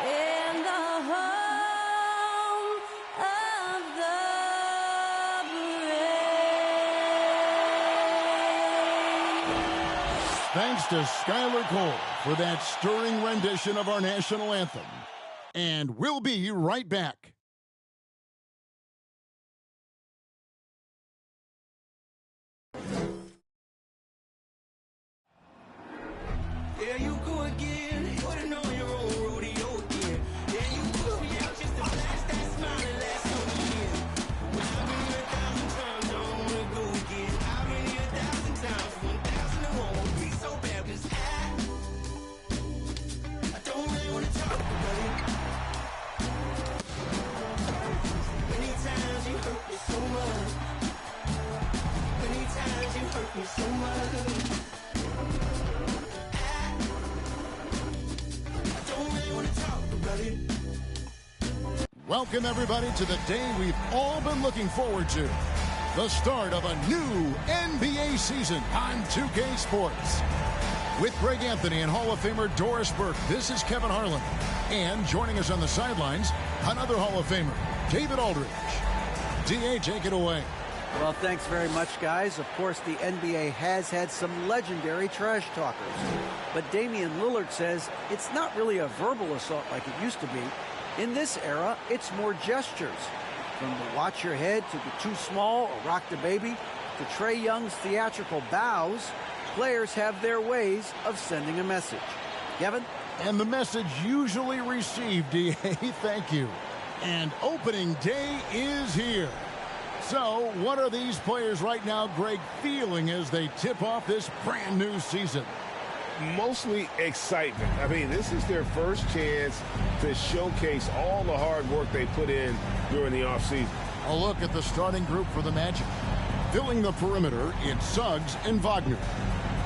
in the home of the brave. Thanks to Skylar Cole for that stirring rendition of our national anthem. And we'll be right back. There you go again, putting on your own rodeo again. There you push me out just to blast that smile and last on the year. Well, I've been here 1,000 times, I don't wanna go again. I've been here 1,000 times, 1,000 and won't be so bad, 'cause I don't really wanna talk about it. Many times you hurt me so much. Many times you hurt me so much. Welcome, everybody, to the day we've all been looking forward to. The start of a new NBA season on 2K Sports. With Greg Anthony and Hall of Famer Doris Burke, this is Kevin Harlan. And joining us on the sidelines, another Hall of Famer, David Aldridge. D.A., take it away. Well, thanks very much, guys. Of course, the NBA has had some legendary trash talkers. But Damian Lillard says it's not really a verbal assault like it used to be. In this era, it's more gestures. From the watch your head to the too small or rock the baby to Trae Young's theatrical bows, players have their ways of sending a message. Kevin? And the message usually received, D.A., thank you. And opening day is here. So, what are these players right now, Greg, feeling as they tip off this brand new season? Mostly excitement. I mean, this is their first chance to showcase all the hard work they put in during the offseason. A look at the starting group for the Magic. Filling the perimeter, it's Suggs and Wagner.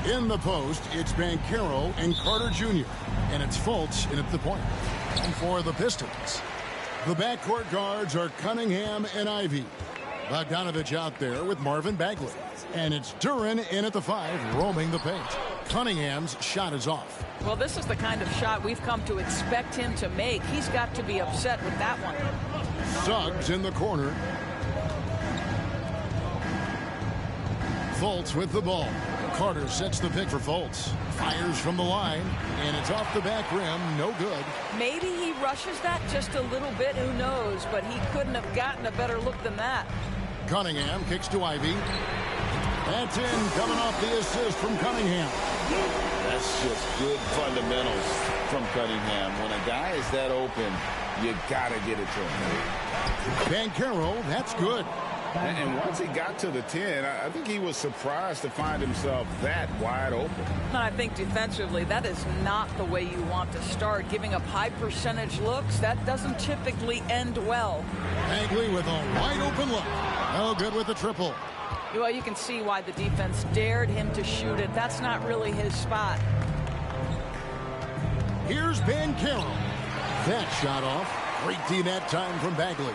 In the post, it's Banchero and Carter Jr. And it's Fultz in at the point. And for the Pistons, the backcourt guards are Cunningham and Ivy. Bogdanovich out there with Marvin Bagley. And it's Duren in at the 5, roaming the paint. Cunningham's shot is off. Well, this is the kind of shot we've come to expect him to make. He's got to be upset with that one. Suggs in the corner. Fultz with the ball. Carter sets the pick for Fultz. Fires from the line, and it's off the back rim. No good. Maybe he rushes that just a little bit. Who knows? But he couldn't have gotten a better look than that. Cunningham kicks to Ivy. That's in, coming off the assist from Cunningham. That's just good fundamentals from Cunningham. When a guy is that open, you got to get it to him. Banchero, that's good. And once he got to the 10, I think he was surprised to find himself that wide open. And I think defensively, that is not the way you want to start. Giving up high percentage looks, that doesn't typically end well. Bagley with a wide open look. No good with the triple. Well, you can see why the defense dared him to shoot it. That's not really his spot. Here's Banchero. That shot off. Great D that time from Bagley.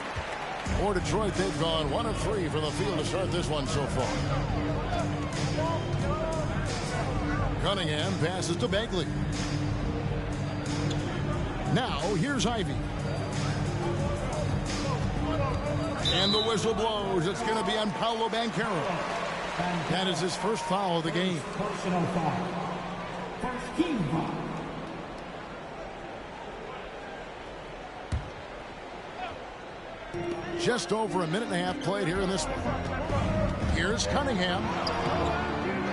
For Detroit, they've gone 1 of 3 from the field to start this one so far. Cunningham passes to Bagley. Now, here's Ivy. And the whistle blows. It's going to be on Paolo Banchero. That is his first foul of the game. Personal foul. First team foul. Just over a minute and a half played here in this one. Here's Cunningham.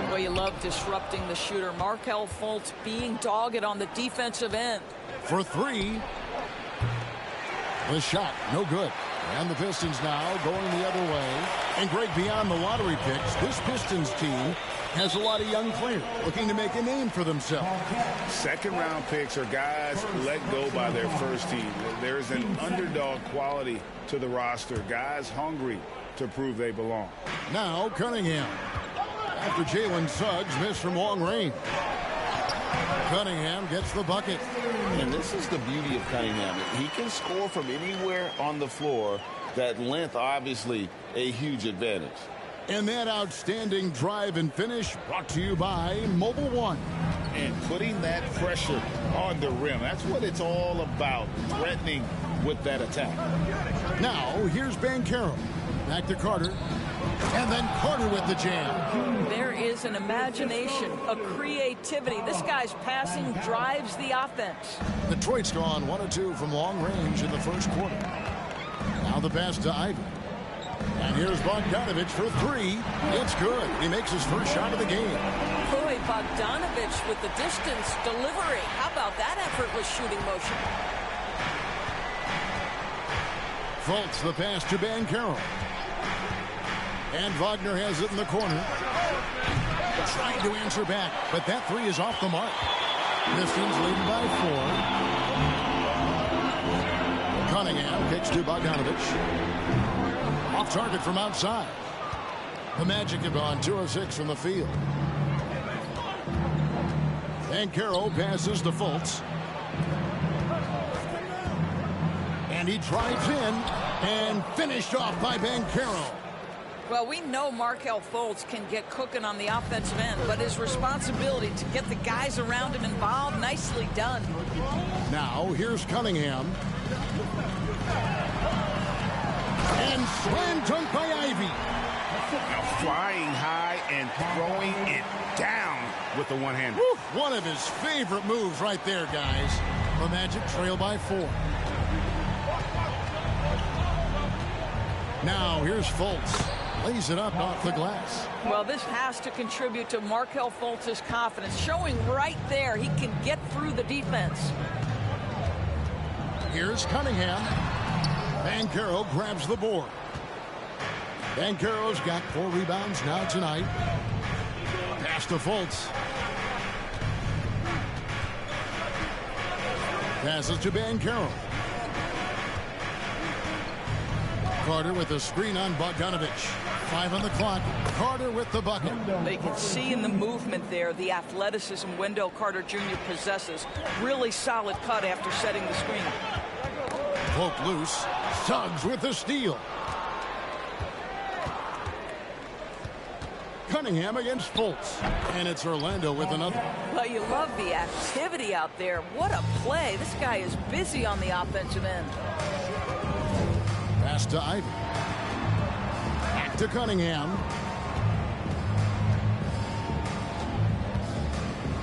Well, you love disrupting the shooter. Markelle Fultz being dogged on the defensive end. For 3. The shot, no good. And the Pistons now going the other way. And Greg, beyond the lottery picks, this Pistons team has a lot of young players looking to make a name for themselves. Second-round picks are guys let go by their first team. There's an underdog quality to the roster. Guys hungry to prove they belong. Now Cunningham. After Jalen Suggs missed from long range. Cunningham gets the bucket. And this is the beauty of Cunningham. He can score from anywhere on the floor. That length, obviously, a huge advantage. And that outstanding drive and finish brought to you by Mobile One. and putting that pressure on the rim. That's what it's all about, threatening with that attack. Now, here's Banchero. Back to Carter. And then Carter with the jam. There is an imagination, a creativity. This guy's passing drives the offense. Detroit's gone 1 of 2 from long range in the first quarter. Now the pass to Ivy. And here's Bogdanovich for 3. It's good. He makes his first shot of the game. Boy, Bogdanovich with the distance delivery. How about that effortless shooting motion? Fultz the pass to Banchero. And Wagner has it in the corner. Trying to answer back, but that 3 is off the mark. Pistons leading by 4. Cunningham kicks to Bogdanovich. Off target from outside. The Magic have gone 2 of 6 from the field. Banchero passes to Fultz. And he drives in and finished off by Banchero. Well, we know Markelle Fultz can get cooking on the offensive end, but his responsibility to get the guys around him involved, nicely done. Now, here's Cunningham. And slam dunk by Ivy. Now flying high and throwing it down with the one-hander. One of his favorite moves right there, guys. The Magic trail by 4. Now, here's Fultz. Lays it up off the glass. Well, this has to contribute to Markelle Fultz's confidence, showing right there he can get through the defense. Here's Cunningham. Banchero grabs the board. Banchero's got 4 rebounds now tonight. Pass to Fultz. Passes to Banchero. Carter with a screen on Bogdanovich. 5 on the clock. Carter with the bucket. They can see in the movement there the athleticism Wendell Carter Jr. possesses. Really solid cut after setting the screen. Poke loose. Suggs with the steal. Cunningham against Fultz. And it's Orlando with another. Well, you love the activity out there. What a play. This guy is busy on the offensive end. Pass to Ivy. Back to Cunningham.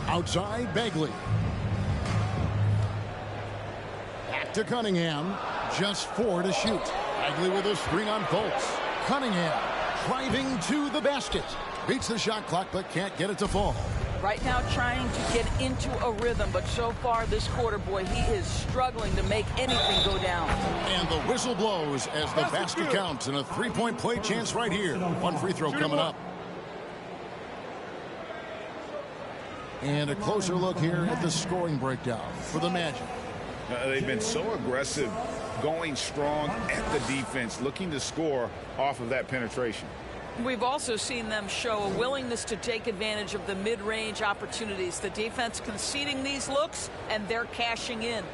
Outside, Bagley. Back to Cunningham. Just 4 to shoot. Bagley with a screen on Fultz. Cunningham driving to the basket. Beats the shot clock, but can't get it to fall. Right now trying to get into a rhythm, but so far this quarter, boy, he is struggling to make anything go down. And the whistle blows as the basket counts, and a 3-point play chance right here. 1 free throw coming up. And a closer look here at the scoring breakdown for the Magic. They've been so aggressive, going strong at the defense, looking to score off of that penetration. We've also seen them show a willingness to take advantage of the mid-range opportunities. The defense conceding these looks, and they're cashing in.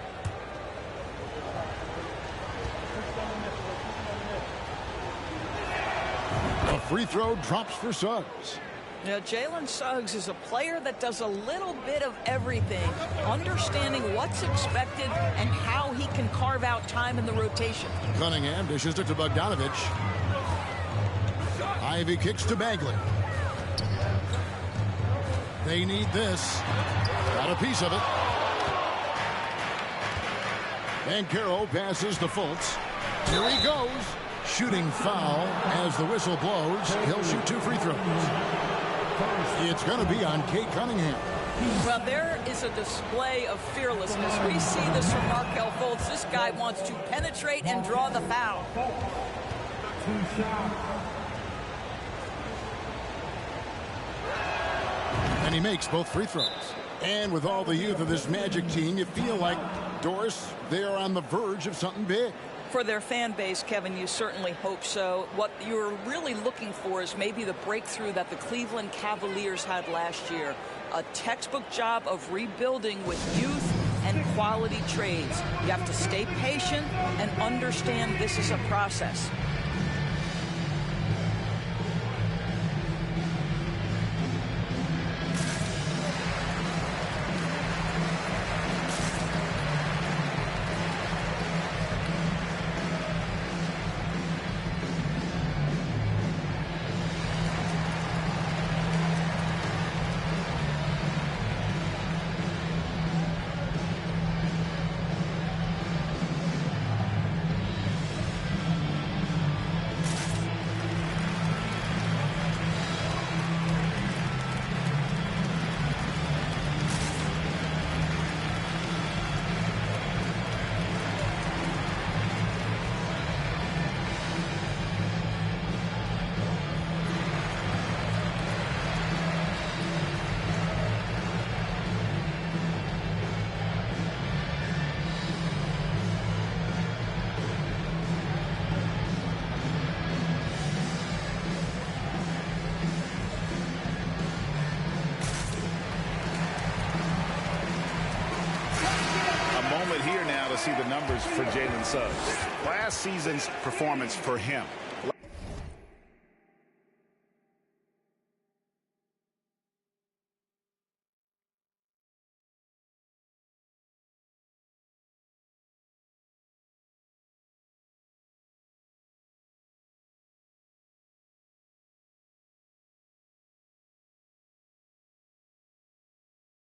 A free throw drops for Suggs. Now, Jalen Suggs is a player that does a little bit of everything, understanding what's expected and how he can carve out time in the rotation. Cunningham dishes it to Bogdanovich. Ivy kicks to Bagley. They need this. Got a piece of it. Banchero passes to Fultz. Here he goes. Shooting foul as the whistle blows. He'll shoot 2 free throws. It's going to be on Kate Cunningham. Well, there is a display of fearlessness. We see this from Markelle Fultz. This guy wants to penetrate and draw the foul. And he makes both free throws. And with all the youth of this Magic team, you feel like, Doris, they are on the verge of something big. For their fan base, Kevin, you certainly hope so. What you're really looking for is maybe the breakthrough that the Cleveland Cavaliers had last year. A textbook job of rebuilding with youth and quality trades. You have to stay patient and understand this is a process. to see the numbers for Jalen Suggs. Last season's performance for him.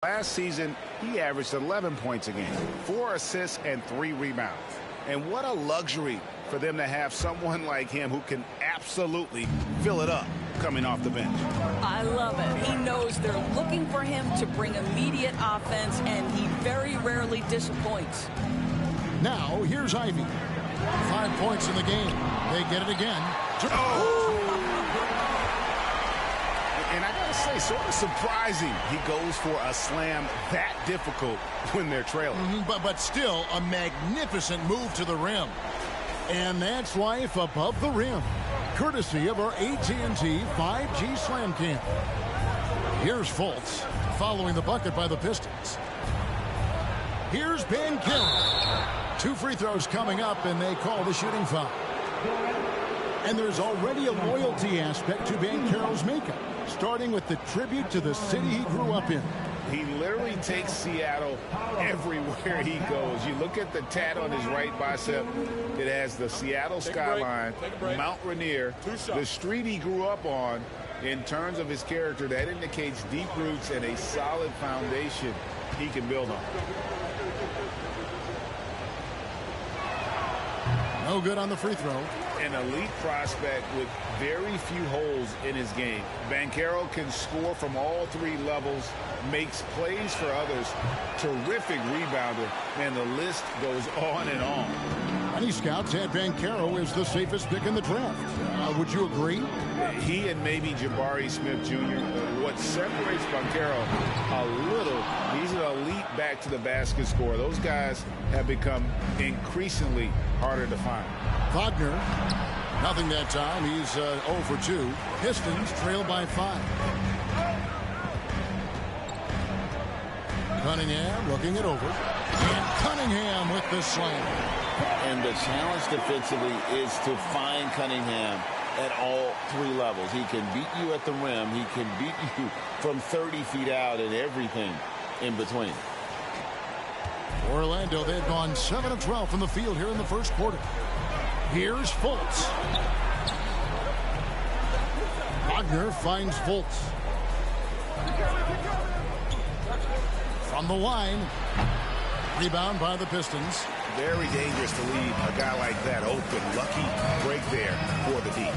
Last season, he averaged 11 points a game, 4 assists, and 3 rebounds. And what a luxury for them to have someone like him who can absolutely fill it up coming off the bench. I love it. He knows they're looking for him to bring immediate offense, and he very rarely disappoints. Now, here's Ivy. 5 points in the game. They get it again. And I gotta say, sort of surprising he goes for a slam that difficult when they're trailing. But still a magnificent move to the rim. And that's life above the rim, courtesy of our AT&T 5G Slam Cam. Here's Fultz following the bucket by the Pistons. Here's Banchero. 2 free throws coming up, and they call the shooting foul. And there's already a loyalty aspect to Banchero's makeup, starting with the tribute to the city he grew up in. He literally takes Seattle everywhere he goes. You look at the tat on his right bicep. It has the Seattle skyline, Mount Rainier, the street he grew up on. In terms of his character, that indicates deep roots and a solid foundation he can build on. No good on the free throw. An elite prospect with very few holes in his game. Banchero can score from all 3 levels, makes plays for others, terrific rebounder, and the list goes on and on. Many scouts had Banchero as the safest pick in the draft. Would you agree? He and maybe Jabari Smith Jr. What separates Banchero a little, he's an elite back to the basket scorer. Those guys have become increasingly harder to find. Wagner, nothing that time. He's 0 for 2. Pistons trail by 5. Cunningham looking it over. And Cunningham with the slam. And the challenge defensively is to find Cunningham at all 3 levels. He can beat you at the rim. He can beat you from 30 feet out and everything in between. Orlando, they've gone 7 of 12 from the field here in the first quarter. Here's Fultz. Wagner finds Fultz. From the line. Rebound by the Pistons. Very dangerous to leave a guy like that open. Lucky break there for the D.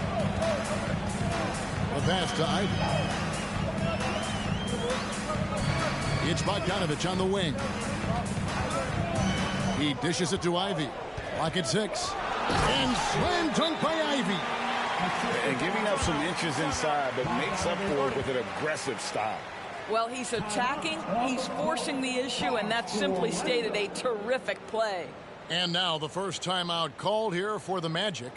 The pass to Ivy. It's Bogdanovich on the wing. He dishes it to Ivy. Lock at 6. And slam dunk by Ivy. And giving up some inches inside, but makes up for it with an aggressive style. Well, he's attacking, he's forcing the issue, and that simply stated a terrific play. And now the first timeout called here for the Magic.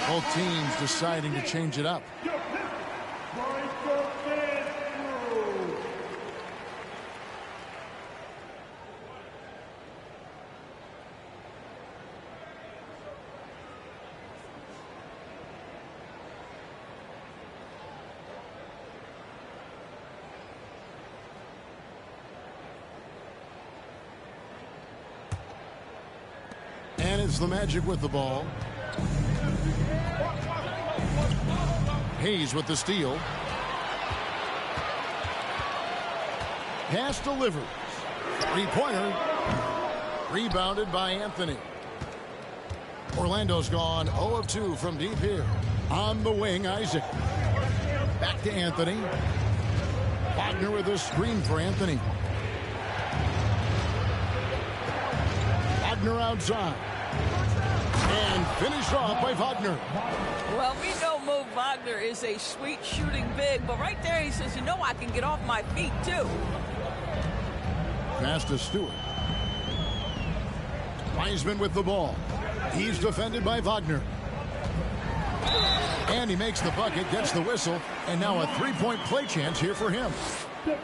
Both teams deciding to change it up. It's the Magic with the ball. Hayes with the steal. Pass delivers. Three-pointer. Rebounded by Anthony. Orlando's gone 0 of 2 from deep here. On the wing, Isaac. Back to Anthony. Wagner with a screen for Anthony. Wagner outside. And finished off by Wagner. Well, we know Mo Wagner is a sweet shooting big, but right there he says, you know, I can get off my feet too. Pass to Stewart. Wiseman with the ball. He's defended by Wagner. And he makes the bucket, gets the whistle, and now a three-point play chance here for him.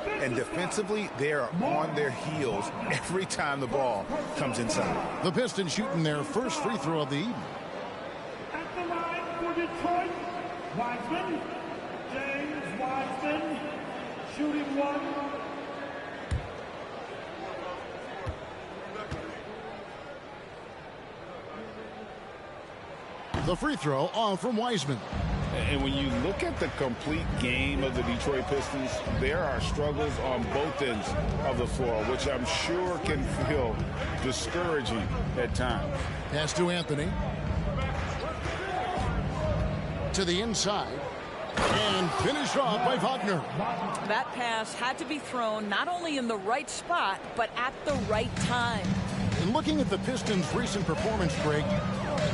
And defensively, they are on their heels every time the ball comes inside. The Pistons shooting their first free throw of the evening. At the line for Detroit, Wiseman, James Wiseman, shooting one. The free throw on from Wiseman. And when you look at the complete game of the Detroit Pistons, there are struggles on both ends of the floor, which I'm sure can feel discouraging at times. Pass to Anthony. To the inside. And finished off by Wagner. That pass had to be thrown not only in the right spot, but at the right time. And looking at the Pistons' recent performance, Greg,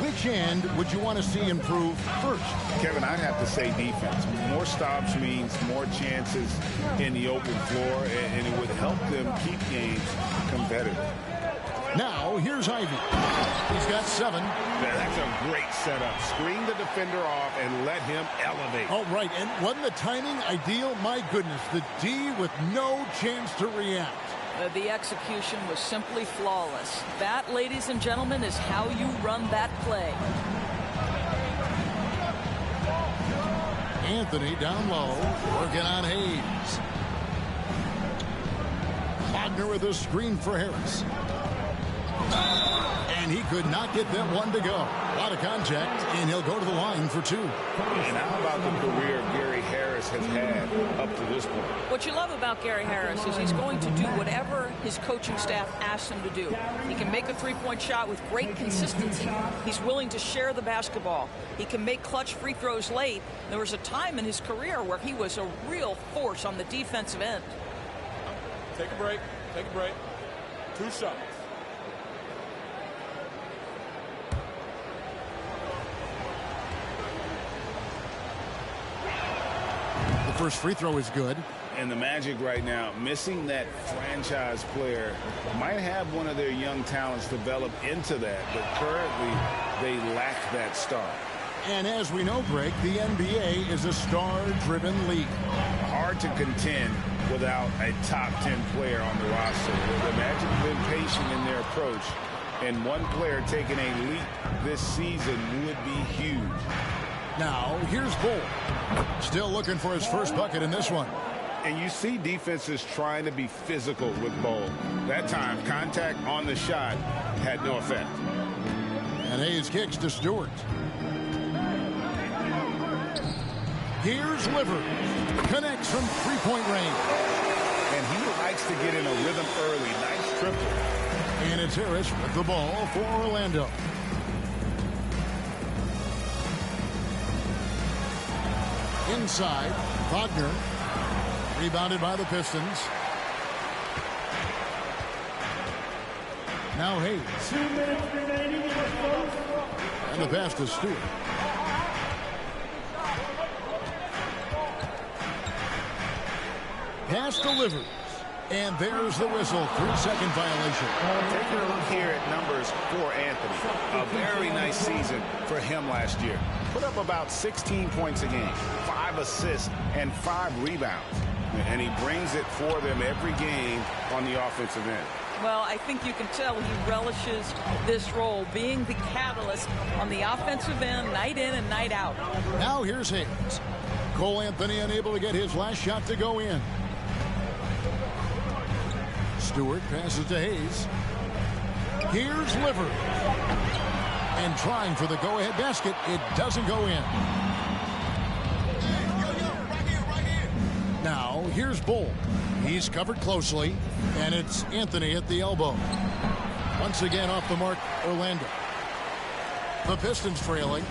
which end would you want to see improve first? Kevin, I'd have to say defense. More stops means more chances in the open floor, and it would help them keep games competitive. Now, here's Ivy. He's got 7. That's a great setup. Screen the defender off and let him elevate. Oh, right. And wasn't the timing ideal? My goodness, the D with no chance to react. The execution was simply flawless. That, ladies and gentlemen, is how you run that play. Anthony down low, working on Hayes. Wagner with a screen for Harris. And he could not get that one to go. A lot of contact, and he'll go to the line for 2. And how about the career Gary Harris has had up to this point? What you love about Gary Harris is he's going to do whatever his coaching staff asks him to do. He can make a three-point shot with great consistency. He's willing to share the basketball. He can make clutch free throws late. There was a time in his career where he was a real force on the defensive end. Take a break. Take a break. 2 shots. First free throw is good. And the Magic right now, missing that franchise player, might have one of their young talents develop into that, but currently they lack that star. And as we know, Greg, the NBA is a star-driven league. Hard to contend without a top 10 player on the roster. The Magic have been patient in their approach, and one player taking a leap this season would be huge. Now, here's Bull. Still looking for his first bucket in this one. And you see defenses trying to be physical with Bull. That time, contact on the shot had no effect. And Hayes kicks to Stewart. Here's Livers. Connects from three-point range. And he likes to get in a rhythm early. Nice triple. And it's Harris with the ball for Orlando. Inside, Wagner, rebounded by the Pistons. Now Hayes. 2 minutes remaining in the first. And the pass to Stewart. Pass delivers. And there's the whistle. 3-second violation. Taking a look here at numbers for Anthony. A very nice season for him last year. Put up about 16 points a game, 5 assists, and 5 rebounds. And he brings it for them every game on the offensive end. Well, I think you can tell he relishes this role, being the catalyst on the offensive end, night in and night out. Now here's Hayes. Cole Anthony unable to get his last shot to go in. Stewart passes to Hayes. Here's Livers. And trying for the go-ahead basket. It doesn't go in. Now, here's Bull. He's covered closely, and it's Anthony at the elbow. Once again off the mark, Orlando. The Pistons trailing.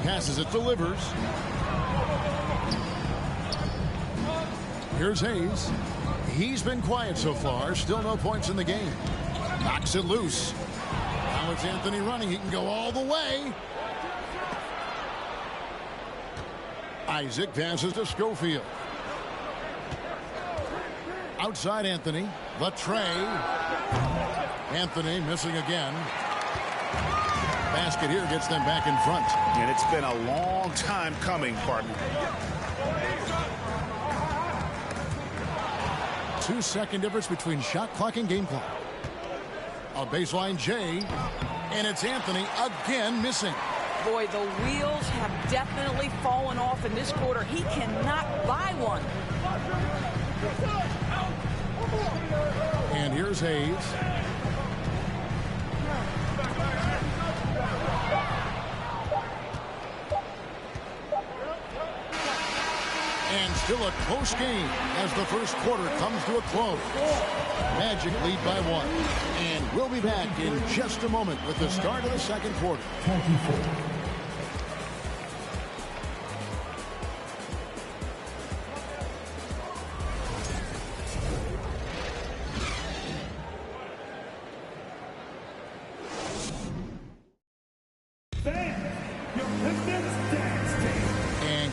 Passes it, delivers. Here's Hayes. He's been quiet so far. Still no points in the game. Knocks it loose. Now it's Anthony running. He can go all the way. Isaac passes to Schofield. Outside Anthony. The tray. Anthony missing again. Basket here gets them back in front. And it's been a long time coming, partner. 2-second difference between shot clock and game clock. A baseline J, and it's Anthony again missing. Boy, the wheels have definitely fallen off in this quarter. He cannot buy one. And here's Hayes. And still a close game as the first quarter comes to a close. Magic lead by 1. And we'll be back in just a moment with the start of the second quarter. 24.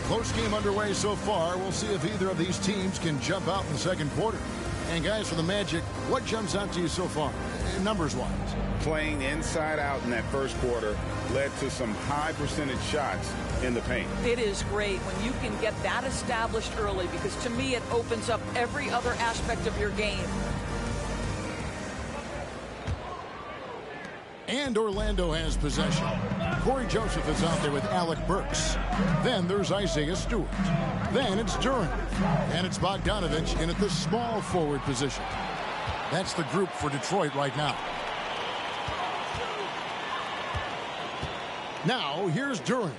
Close game underway so far. We'll see if either of these teams can jump out in the second quarter. And guys, for the Magic, what jumps out to you so far, numbers-wise? Playing inside out in that first quarter led to some high percentage shots in the paint. It is great when you can get that established early, because to me it opens up every other aspect of your game. And Orlando has possession. Corey Joseph is out there with Alec Burks. Then there's Isaiah Stewart. Then it's Duran. And it's Bogdanovich in at the small forward position. That's the group for Detroit right now. Now here's Duran.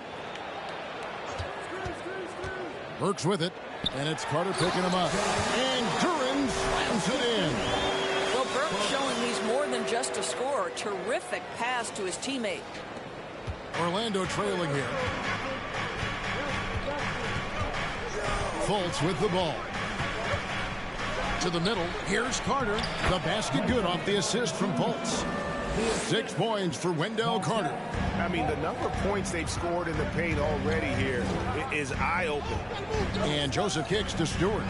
Burks with it. And it's Carter picking him up. And Duran slams it in. Well, Burks showing he's more than just a scorer. Terrific pass to his teammate. Orlando trailing here. Fultz with the ball. To the middle. Here's Carter. The basket good off the assist from Fultz. 6 points for Wendell Carter. I mean, the number of points they've scored in the paint already here is eye-opening. And Joseph kicks to Stewart.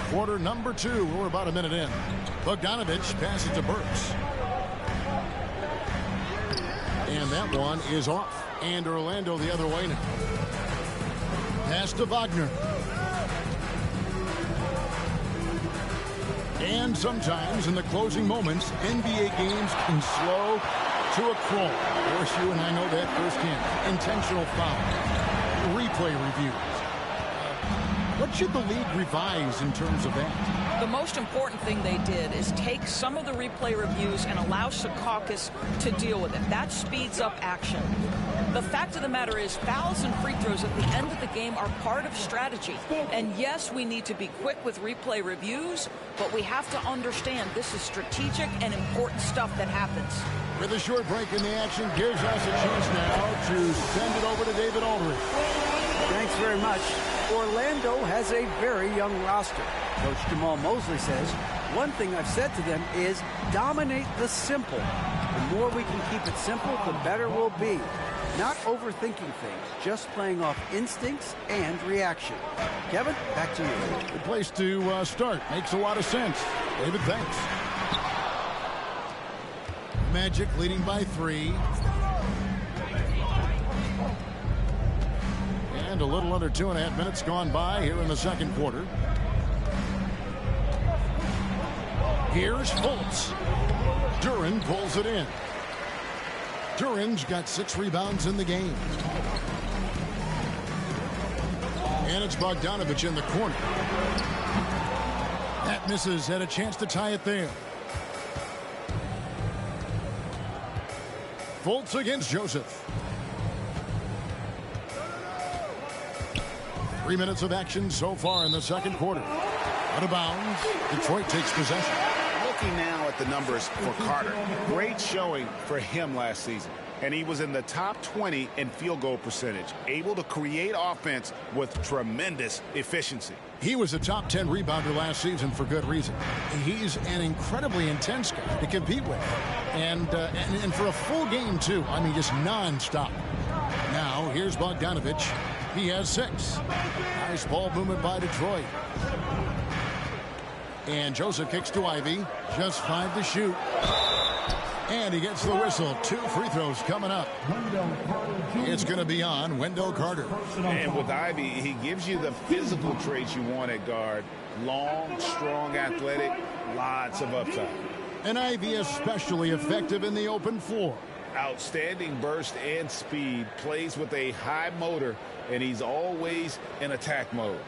Quarter number 2. We're about a minute in. Bogdanovich passes to Burks. And that one is off. And Orlando the other way now. Pass to Wagner. And sometimes in the closing moments, NBA games can slow to a crawl. Of course, you and I know that firsthand. Intentional foul. Replay reviews. What should the league revise in terms of that? The most important thing they did is take some of the replay reviews and allow Secaucus to deal with it. That speeds up action. The fact of the matter is fouls and free throws at the end of the game are part of strategy. And yes, we need to be quick with replay reviews, but we have to understand this is strategic and important stuff that happens. With a short break in the action, gives us a chance now to send it over to David Aldridge. Thanks very much. Orlando has a very young roster. Coach Jamal Mosley says, one thing I've said to them is dominate the simple. The more we can keep it simple, the better we'll be. Not overthinking things, just playing off instincts and reaction. Kevin, back to you. Good place to start. Makes a lot of sense. David, thanks. Magic leading by 3. And a little under 2.5 minutes gone by here in the second quarter. Here's Fultz. Duran pulls it in. Duran's got 6 rebounds in the game. And it's Bogdanovich in the corner. That misses, had a chance to tie it there. Fultz against Joseph. 3 minutes of action so far in the second quarter. Out of bounds. Detroit takes possession. Looking now at the numbers for Carter. Great showing for him last season. And he was in the top 20 in field goal percentage. Able to create offense with tremendous efficiency. He was a top 10 rebounder last season for good reason. He's an incredibly intense guy to compete with. And for a full game, too. I mean, just nonstop. Now, here's Bogdanovich. He has 6. Nice ball movement by Detroit. And Joseph kicks to Ivy. Just 5 to shoot. And he gets the whistle. 2 free throws coming up. It's going to be on Wendell Carter. And with Ivy, he gives you the physical traits you want at guard. Long, strong, athletic, lots of upside. And Ivy especially effective in the open floor. Outstanding burst and speed. Plays with a high motor, and he's always in attack mode.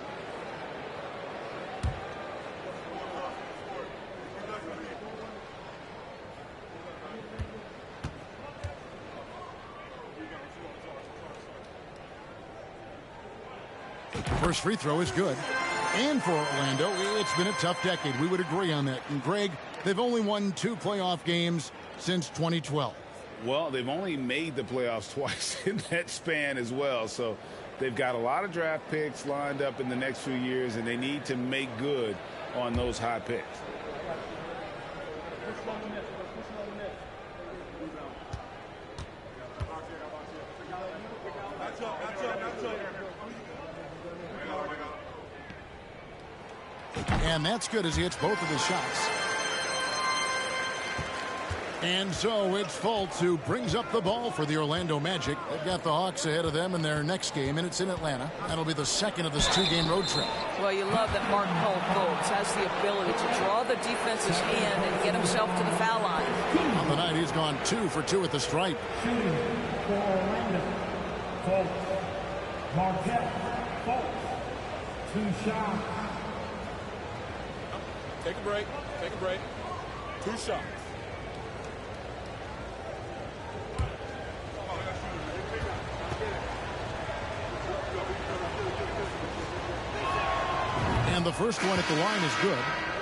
First free throw is good. And for Orlando, it's been a tough decade. We would agree on that. And Greg, they've only won 2 playoff games since 2012. Well, they've only made the playoffs twice in that span as well. So they've got a lot of draft picks lined up in the next few years, and they need to make good on those high picks. And that's good as he hits both of his shots. And so it's Fultz who brings up the ball for the Orlando Magic. They've got the Hawks ahead of them in their next game, and it's in Atlanta. That'll be the second of this 2-game road trip. Well, you love that Markel Fultz has the ability to draw the defense's hand and get himself to the foul line. On the night, he's gone 2 for 2 at the stripe. Shooting for Orlando. Fultz. Markel Fultz. 2 shots. Take a break. Take a break. 2 shots. And the first one at the line is good.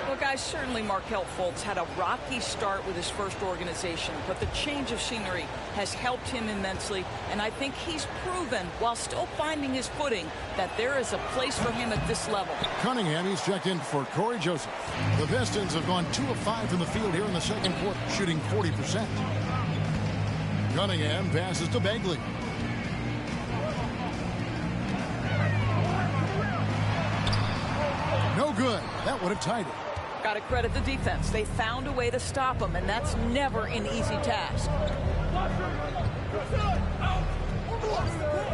Well, guys, certainly Markel Fultz had a rocky start with his first organization, but the change of scenery has helped him immensely, and I think he's proven, while still finding his footing, that there is a place for him at this level. Cunningham, he's checked in for Corey Joseph. The Pistons have gone 2 of 5 from the field here in the second quarter, shooting 40%. Cunningham passes to Bagley. No good. That would have tied it. Got to credit the defense. They found a way to stop him, and that's never an easy task.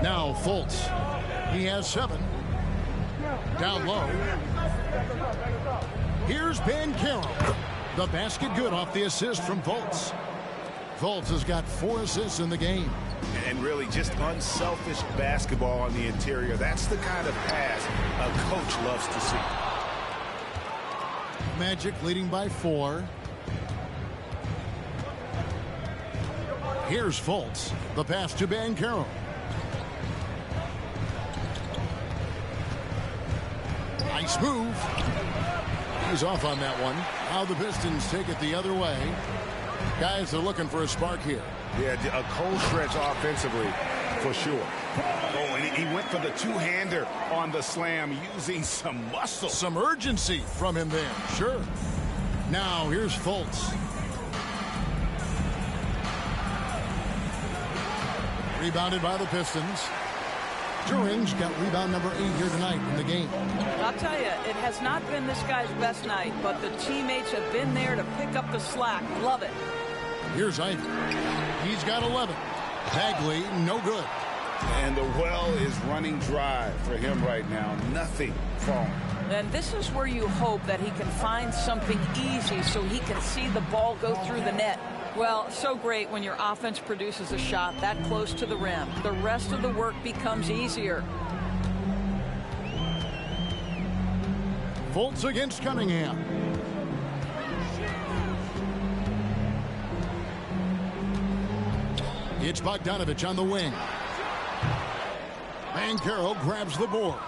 Now Fultz. He has 7. Down low. Here's Banchero. The basket good off the assist from Fultz. Fultz has got 4 assists in the game. And really just unselfish basketball on the interior. That's the kind of pass a coach loves to see. Magic leading by 4. Here's Fultz. The pass to Banchero. Nice move. He's off on that one. Now the Pistons take it the other way. Guys are looking for a spark here. Yeah, a cold stretch offensively for sure. Oh, and he went for the 2-hander on the slam using some muscle. Some urgency from him there. Sure. Now here's Fultz. Rebounded by the Pistons. Turing's got rebound number 8 here tonight in the game. I'll tell you, it has not been this guy's best night, but the teammates have been there to pick up the slack. Love it. Here's Ivy. He's got 11. Bagley, no good. And the well is running dry for him right now. Nothing falling. And this is where you hope that he can find something easy so he can see the ball go through the net. Well, so great when your offense produces a shot that close to the rim. The rest of the work becomes easier. Fultz against Cunningham. It's Bogdanovich on the wing. Banchero grabs the board.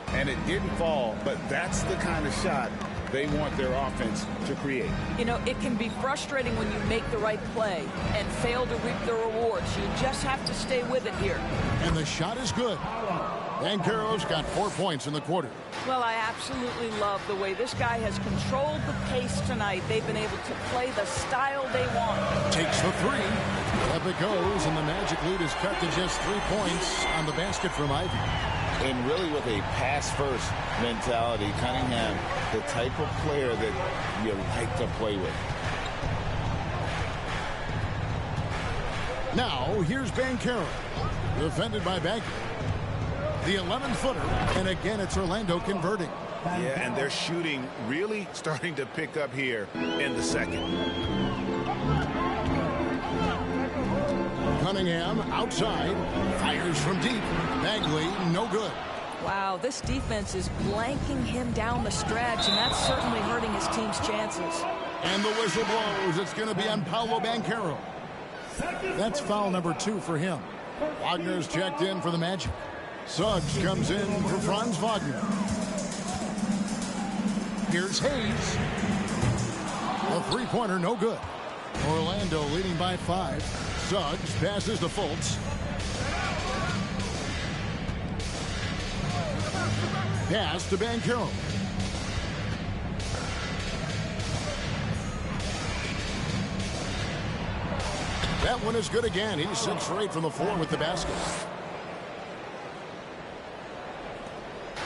And it didn't fall, but that's the kind of shot they want their offense to create. You know, it can be frustrating when you make the right play and fail to reap the rewards. You just have to stay with it here. And the shot is good. Banchero's got 4 points in the quarter. Well, I absolutely love the way this guy has controlled the pace tonight. They've been able to play the style they want. Takes the three. Up it goes, and the Magic lead is cut to just 3 points on the basket from Ivy. And really with a pass-first mentality, Cunningham, the type of player that you like to play with. Now, here's Banchero. Defended by Bagley. The 11-footer, and again, it's Orlando converting. Yeah, and their shooting really starting to pick up here in the second. Cunningham outside, fires from deep. Bagley, no good. Wow, this defense is blanking him down the stretch, and that's certainly hurting his team's chances. And the whistle blows. It's going to be on Paolo Banchero. That's foul number 2 for him. Wagner's checked in for the Magic. Suggs comes in for Franz Wagner. Here's Hayes. A three-pointer, no good. Orlando leading by 5. Suggs passes to Fultz. Pass to Banchero. That one is good again. He's 6 for 8 from the floor with the basket.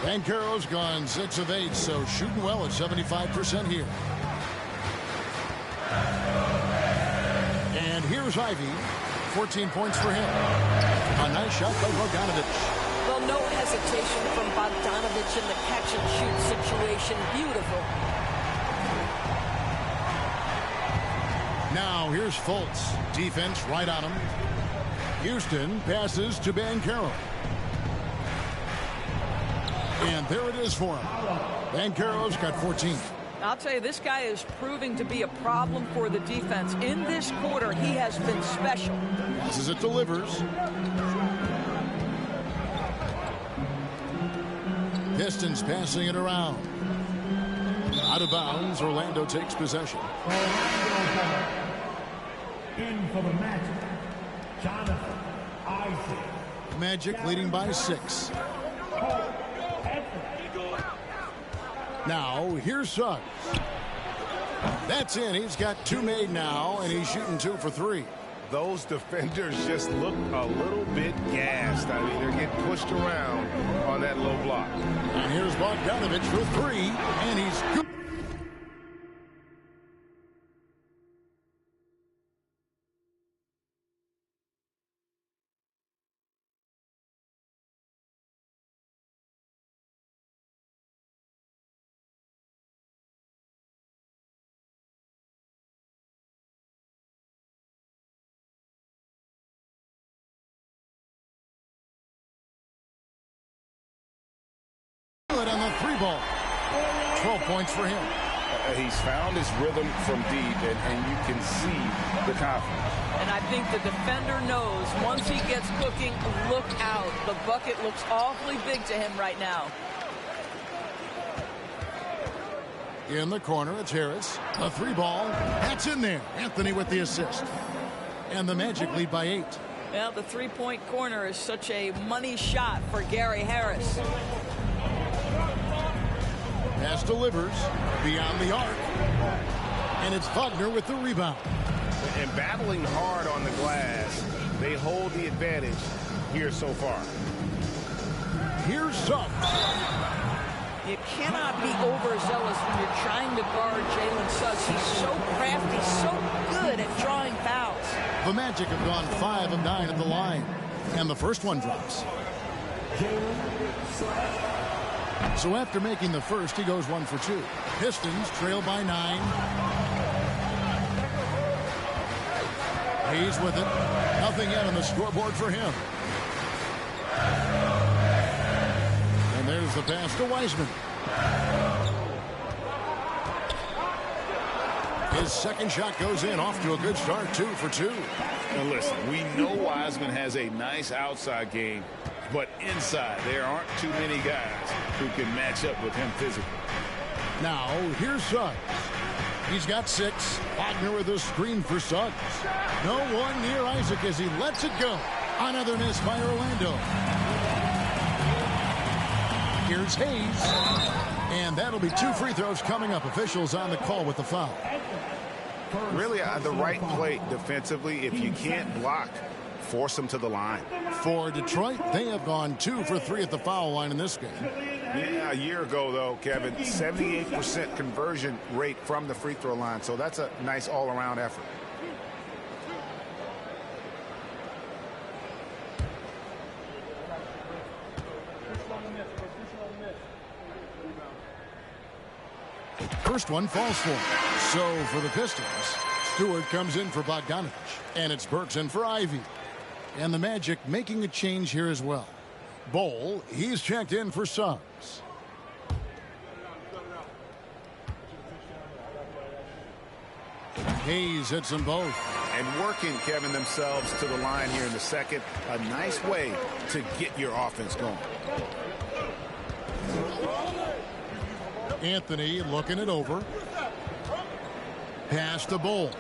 Banchero's gone 6 of 8, so shooting well at 75% here. And here's Ivy. 14 points for him. A nice shot by Bogdanovich. Well, no hesitation from Bogdanovich in the catch-and-shoot situation. Beautiful. Now here's Fultz. Defense right on him. Houston passes to Banchero. And there it is for him. Banchero's got 14. I'll tell you, this guy is proving to be a problem for the defense. In this quarter, he has been special. As it delivers. Pistons passing it around. Out of bounds, Orlando takes possession. In for the Magic, Jonathan Isaac. Magic leading by 6. Now, here's Suggs. That's in. He's got 2 made now, and he's shooting 2 for 3. Those defenders just look a little bit gassed. I mean, they're getting pushed around on that low block. And here's Bogdanovich for 3, and he's good. On the 3 ball. 12 points for him. He's found his rhythm from deep, and you can see the confidence. And I think the defender knows once he gets cooking, look out. The bucket looks awfully big to him right now. In the corner, it's Harris. A 3 ball. That's in there. Anthony with the assist. And the Magic lead by 8. Well, the three-point corner is such a money shot for Gary Harris. Pass delivers beyond the arc. And it's Wagner with the rebound. And battling hard on the glass, they hold the advantage here so far. Here's Suggs. You cannot be overzealous when you're trying to guard Jalen Suggs. He's so crafty, so good at drawing fouls. The Magic have gone 5 of 9 at the line. And the first one drops. So after making the first, he goes 1 for 2. Pistons trail by 9. Hayes with it. Nothing yet on the scoreboard for him. And there's the pass to Wiseman. His second shot goes in, off to a good start, 2 for 2. And listen, we know Wiseman has a nice outside game, but inside there aren't too many guys who can match up with him physically. Now, here's Suggs. He's got 6. Wagner with a screen for Suggs. No one near Isaac as he lets it go. Another miss by Orlando. Here's Hayes. And that'll be 2 free throws coming up. Officials on the call with the foul. Really, the right play defensively. If you can't block, force them to the line. For Detroit, they have gone 2 for 3 at the foul line in this game. Yeah, a year ago, though, Kevin, 78% conversion rate from the free throw line. So that's a nice all-around effort. First one falls for him. So for the Pistons, Stewart comes in for Bogdanovich. And it's Burks in for Ivy. And the Magic making a change here as well. Bowl, he's checked in for Suggs. Hayes hits them both. And working, Kevin, themselves to the line here in the second. A nice way to get your offense going. Anthony looking it over. Pass to Bowl.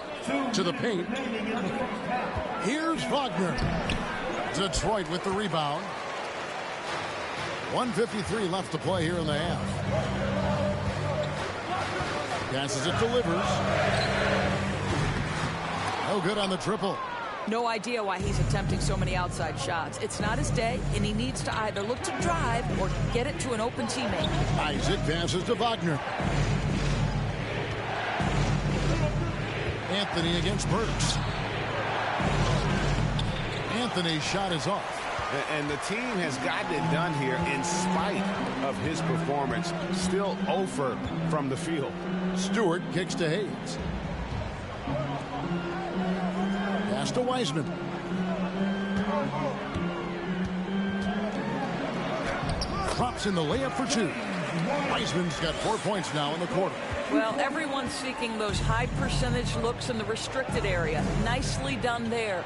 To the paint. Here's Wagner. Detroit with the rebound. 1:53 left to play here in the half. Passes it, delivers. No good on the triple. No idea why he's attempting so many outside shots. It's not his day, and he needs to either look to drive or get it to an open teammate. Isaac passes to Wagner. Anthony against Burks. Anthony's shot is off. And the team has gotten it done here in spite of his performance. Still 0 from the field. Stewart kicks to Hayes. Pass to Wiseman. Drops in the layup for 2. Wiseman's got 4 points now in the quarter. Well, everyone's seeking those high percentage looks in the restricted area. Nicely done there.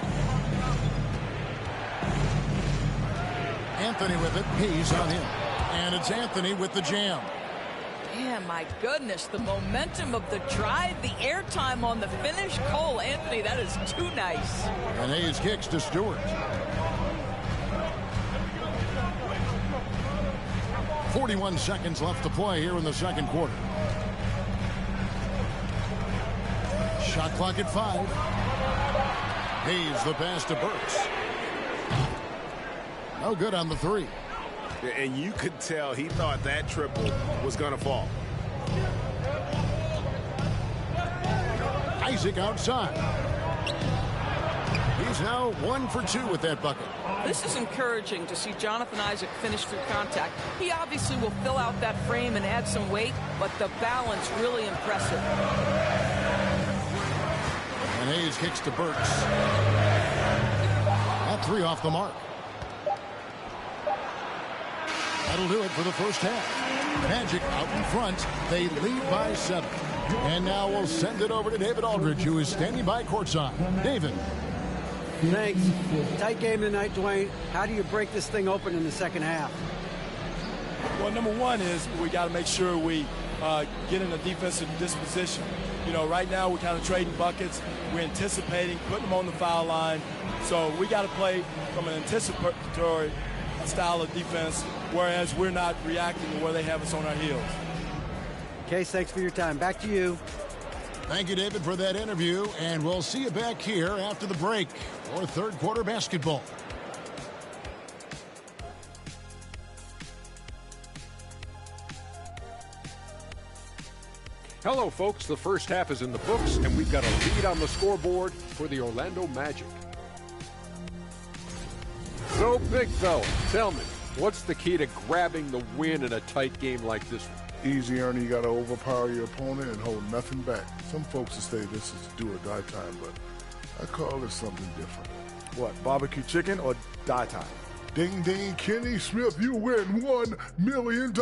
Anthony with it. Hayes on him. And it's Anthony with the jam. Man, my goodness, the momentum of the drive, the airtime on the finish. Cole Anthony, that is too nice. And Hayes kicks to Stewart. 41 seconds left to play here in the second quarter. Shot clock at 5. Hayes the pass to Burks. No good on the 3. And you could tell he thought that triple was going to fall. Isaac outside. He's now 1 for 2 with that bucket. This is encouraging to see Jonathan Isaac finish through contact. He obviously will fill out that frame and add some weight, but the balance really impressive. And Hayes kicks to Burks. That 3 off the mark. That'll do it for the first half. Magic out in front. They lead by 7. And now we'll send it over to David Aldridge, who is standing by courtside. David. Thanks. Tight game tonight, Dwayne. How do you break this thing open in the second half? Well, number one is we got to make sure we get in a defensive disposition. You know, right now we're kind of trading buckets. We're anticipating, putting them on the foul line. So we got to play from an anticipatory style of defense, whereas we're not reacting to where they have us on our heels. Case, thanks for your time. Back to you. Thank you, David, for that interview, and we'll see you back here after the break for third quarter basketball. Hello, folks. The first half is in the books, and we've got a lead on the scoreboard for the Orlando Magic. So, big fella, tell me, what's the key to grabbing the win in a tight game like this one? Easy, Ernie. You got to overpower your opponent and hold nothing back. Some folks will say this is do or die time, but I call it something different. What, barbecue chicken or die time? Ding, ding, Kenny Smith, you win $1 million.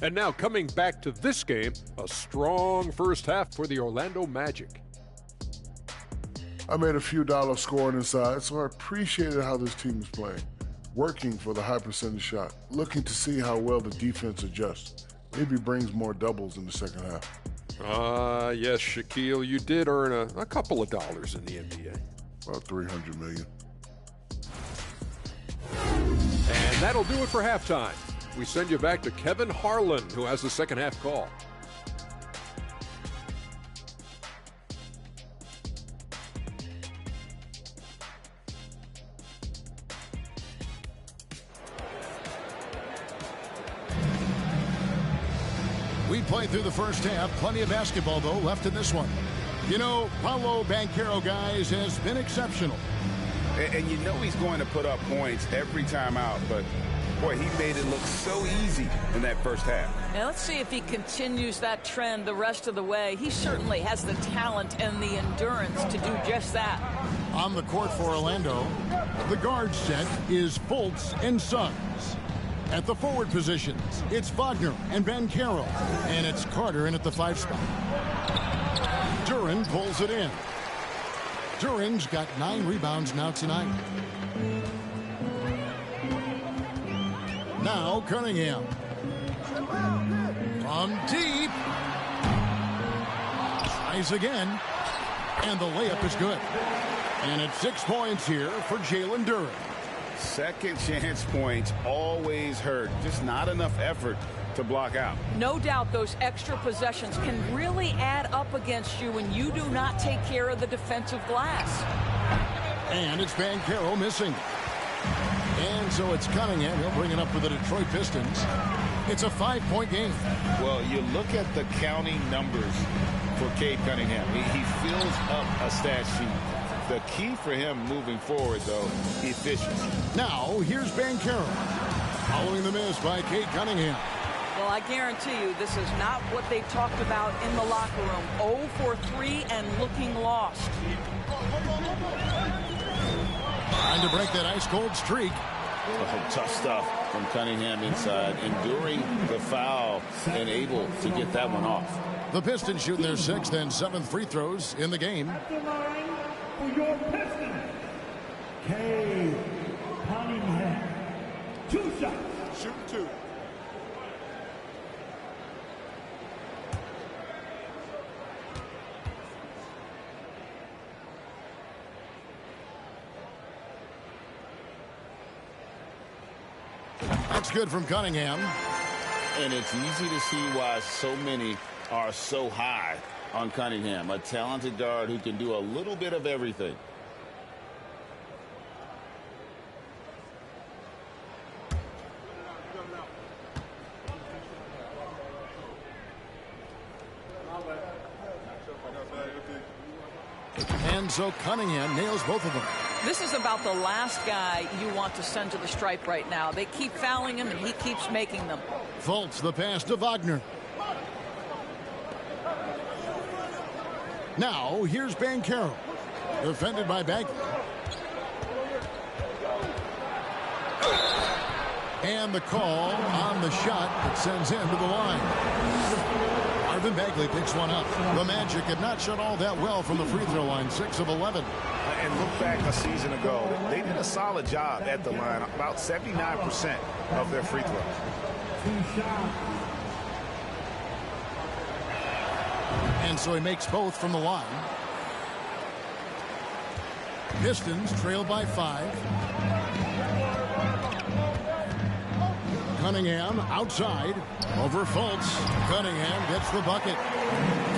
And now coming back to this game, a strong first half for the Orlando Magic. I made a few dollars scoring inside, so I appreciated how this team is playing. Working for the high percentage shot, looking to see how well the defense adjusts. Maybe brings more doubles in the second half. Yes, Shaquille, you did earn a couple of dollars in the NBA. About $300 million. And that'll do it for halftime. We send you back to Kevin Harlan, who has the second half call. We played through the first half. Plenty of basketball, though, left in this one. You know, Paolo Banchero, guys, has been exceptional. And you know he's going to put up points every time out, but boy, he made it look so easy in that first half. Now let's see if he continues that trend the rest of the way. He certainly has the talent and the endurance to do just that. On the court for Orlando, the guard set is Fultz and Suggs. At the forward positions, it's Wagner and Banchero, and it's Carter in at the 5 spot. Duren pulls it in. Duren's got 9 rebounds now tonight. Now Cunningham. From deep. Tries again. And the layup is good. And it's 6 points here for Jalen Duren. Second chance points always hurt. Just not enough effort to block out. No doubt those extra possessions can really add up against you when you do not take care of the defensive glass. And it's Banchero missing. And so it's Cunningham. He'll bring it up for the Detroit Pistons. It's a 5-point game. Well, you look at the counting numbers for Cade Cunningham. He fills up a stat sheet. The key for him moving forward, though, efficiency. Now, here's Banchero. Following the miss by Cade Cunningham. Well, I guarantee you this is not what they talked about in the locker room. 0 for 3 and looking lost. Trying to break that ice-cold streak. Oh, tough stuff from Cunningham inside, enduring the foul and able to get that one off. The Pistons shooting their 6th and 7th free throws in the game. At the line for your Pistons, Cade Cunningham. 2 shots. Shoot 2. That's good from Cunningham. And it's easy to see why so many are so high on Cunningham, a talented guard who can do a little bit of everything. And so Cunningham nails both of them. This is about the last guy you want to send to the stripe right now. They keep fouling him, and he keeps making them. Fultz the pass to Wagner. Now, here's Banchero. Defended by Bagley. And the call on the shot that sends him to the line. Marvin Bagley picks one up. The Magic had not shot all that well from the free throw line, 6 of 11. And look back a season ago, they did a solid job at the line, about 79% of their free throws. 2 shots. And so he makes both from the line. Pistons trail by 5. Cunningham outside over Fultz. Cunningham gets the bucket.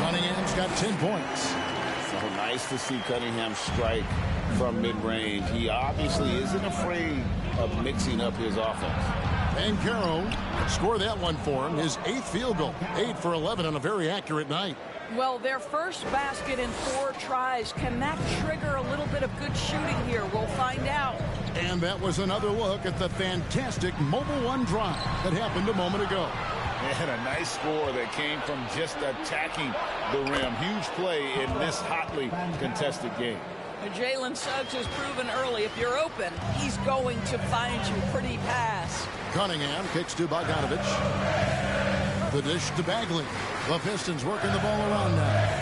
Cunningham's got 10 points. So nice to see Cunningham strike from mid-range. He obviously isn't afraid of mixing up his offense. Banchero scored that one for him. His 8th field goal. 8 for 11 on a very accurate night. Well, their first basket in 4 tries. Can that trigger a little bit of good shooting here? We'll find out. And that was another look at the fantastic Mobile One drive that happened a moment ago. And a nice score that came from just attacking the rim. Huge play in this hotly contested game. Jalen Suggs has proven early, if you're open, he's going to find you. Pretty pass. Cunningham kicks to Bogdanovich. The dish to Bagley. The Pistons working the ball around now.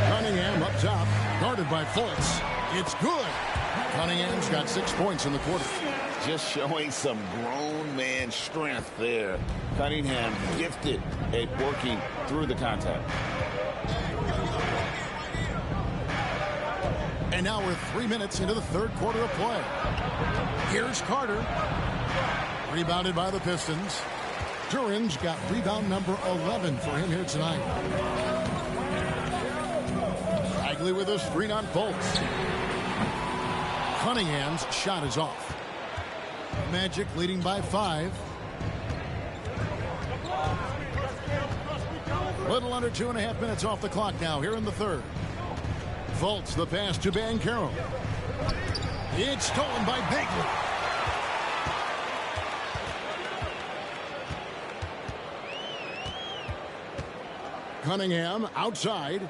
Cunningham up top, guarded by Fultz. It's good. Cunningham's got 6 points in the quarter. Just showing some grown man strength there. Cunningham gifted at working through the contact. And now we're 3 minutes into the third quarter of play. Here's Carter. Rebounded by the Pistons. Duran's got rebound number 11 for him here tonight. Bagley with a screen on Fultz. Cunningham's shot is off. Magic leading by 5. Little under 2.5 minutes off the clock now here in the third. Fultz the pass to Banchero. It's stolen by Bagley. Cunningham outside.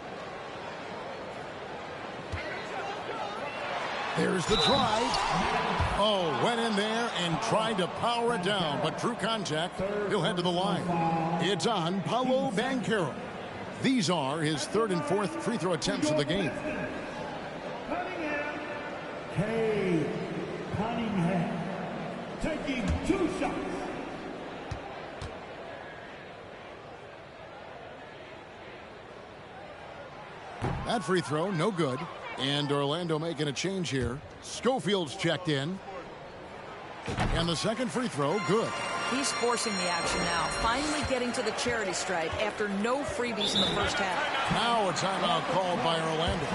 There's the drive. Oh, went in there and tried to power it down, but drew contact. He'll head to the line. It's on Paolo Banchero. These are his third and fourth free throw attempts of the game. Cunningham taking 2 shots. That free throw, no good. And Orlando making a change here. Schofield's checked in. And the second free throw, good. He's forcing the action now, finally getting to the charity stripe after no freebies in the first half. Now a timeout called by Orlando.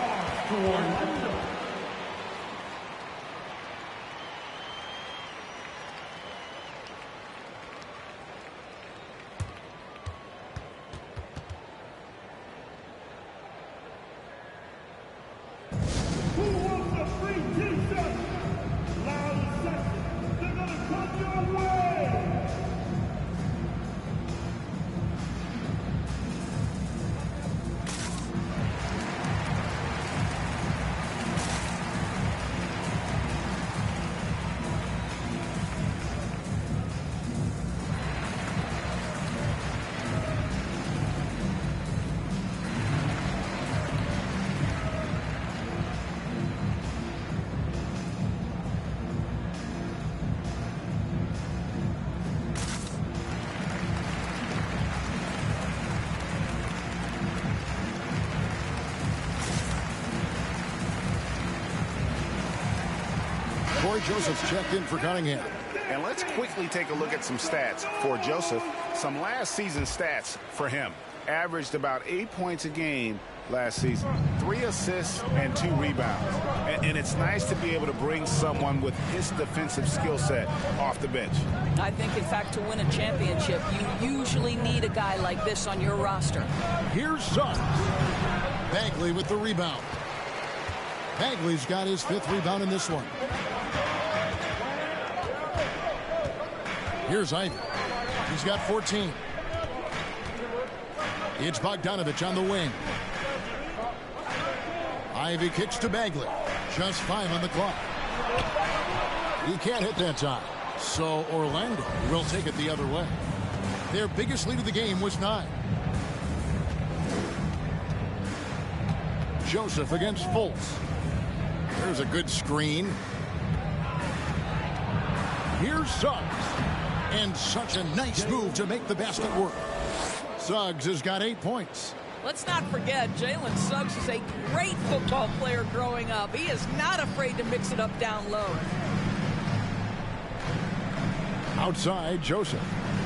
Joseph's checked in for Cunningham. And let's quickly take a look at some stats for Joseph. Some last season stats for him. Averaged about 8 points a game last season. 3 assists and 2 rebounds. And it's nice to be able to bring someone with his defensive skill set off the bench. I think, in fact, to win a championship, you usually need a guy like this on your roster. Here's Suggs. Bagley with the rebound. Bagley's got his 5th rebound in this one. Here's Ivy. He's got 14. It's Bogdanovich on the wing. Ivy kicks to Bagley. Just 5 on the clock. He can't hit that time. So Orlando will take it the other way. Their biggest lead of the game was 9. Joseph against Fultz. There's a good screen. Here's Suggs. And such a nice move to make the basket work. Suggs has got 8 points. Let's not forget, Jalen Suggs is a great football player growing up. He is not afraid to mix it up down low. Outside, Joseph.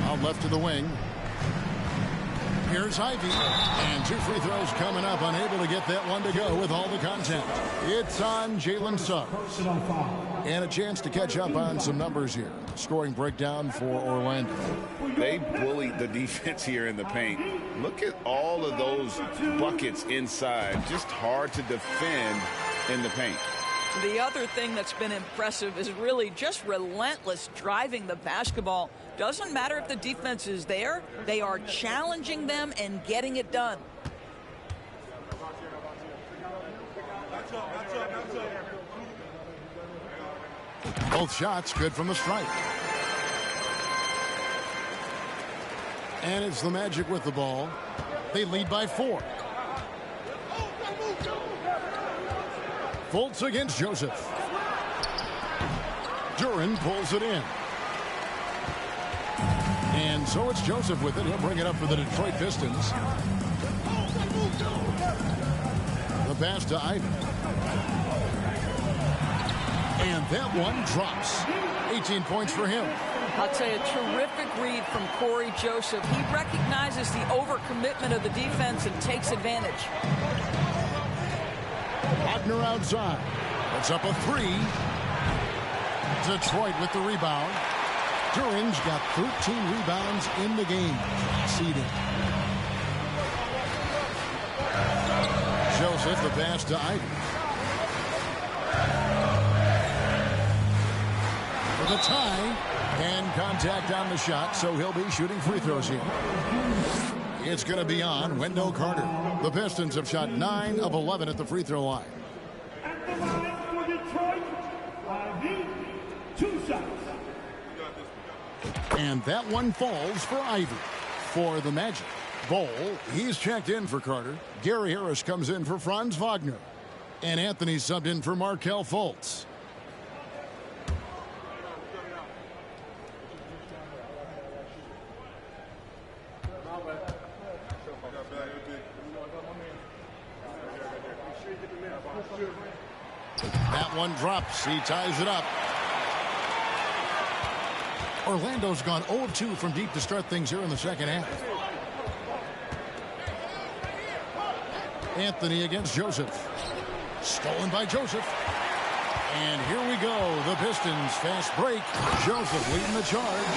Out left to the wing. Here's Ivy. And 2 free throws coming up. Unable to get that one to go with all the contact. It's on Jalen Suggs. And a chance to catch up on some numbers here. Scoring breakdown for Orlando. They bullied the defense here in the paint. Look at all of those buckets inside. Just hard to defend in the paint. The other thing that's been impressive is really just relentless driving the basketball. Doesn't matter if the defense is there. They are challenging them and getting it done. Both shots good from the stripe. And it's the Magic with the ball. They lead by 4. Fultz against Joseph. Duran pulls it in. And so it's Joseph with it. He'll bring it up for the Detroit Pistons. The pass to Ivan. And that one drops. 18 points for him. I'll tell you, a terrific read from Corey Joseph. He recognizes the overcommitment of the defense and takes advantage. Wagner outside. Puts up a 3. Detroit with the rebound. Duran's got 13 rebounds in the game. Seeding. Joseph, the pass to Ivy. For the tie. And contact on the shot, so he'll be shooting free throws here. It's going to be on Wendell Carter. The Pistons have shot 9 of 11 at the free throw line. At the line for Detroit, Ivy, 2 shots. And that one falls for Ivy. For the Magic, Bowl, he's checked in for Carter. Gary Harris comes in for Franz Wagner. And Anthony subbed in for Markelle Fultz. That one drops. He ties it up. Orlando's gone 0-2 from deep to start things here in the second half. Anthony against Joseph. Stolen by Joseph. And here we go. The Pistons fast break. Joseph leading the charge.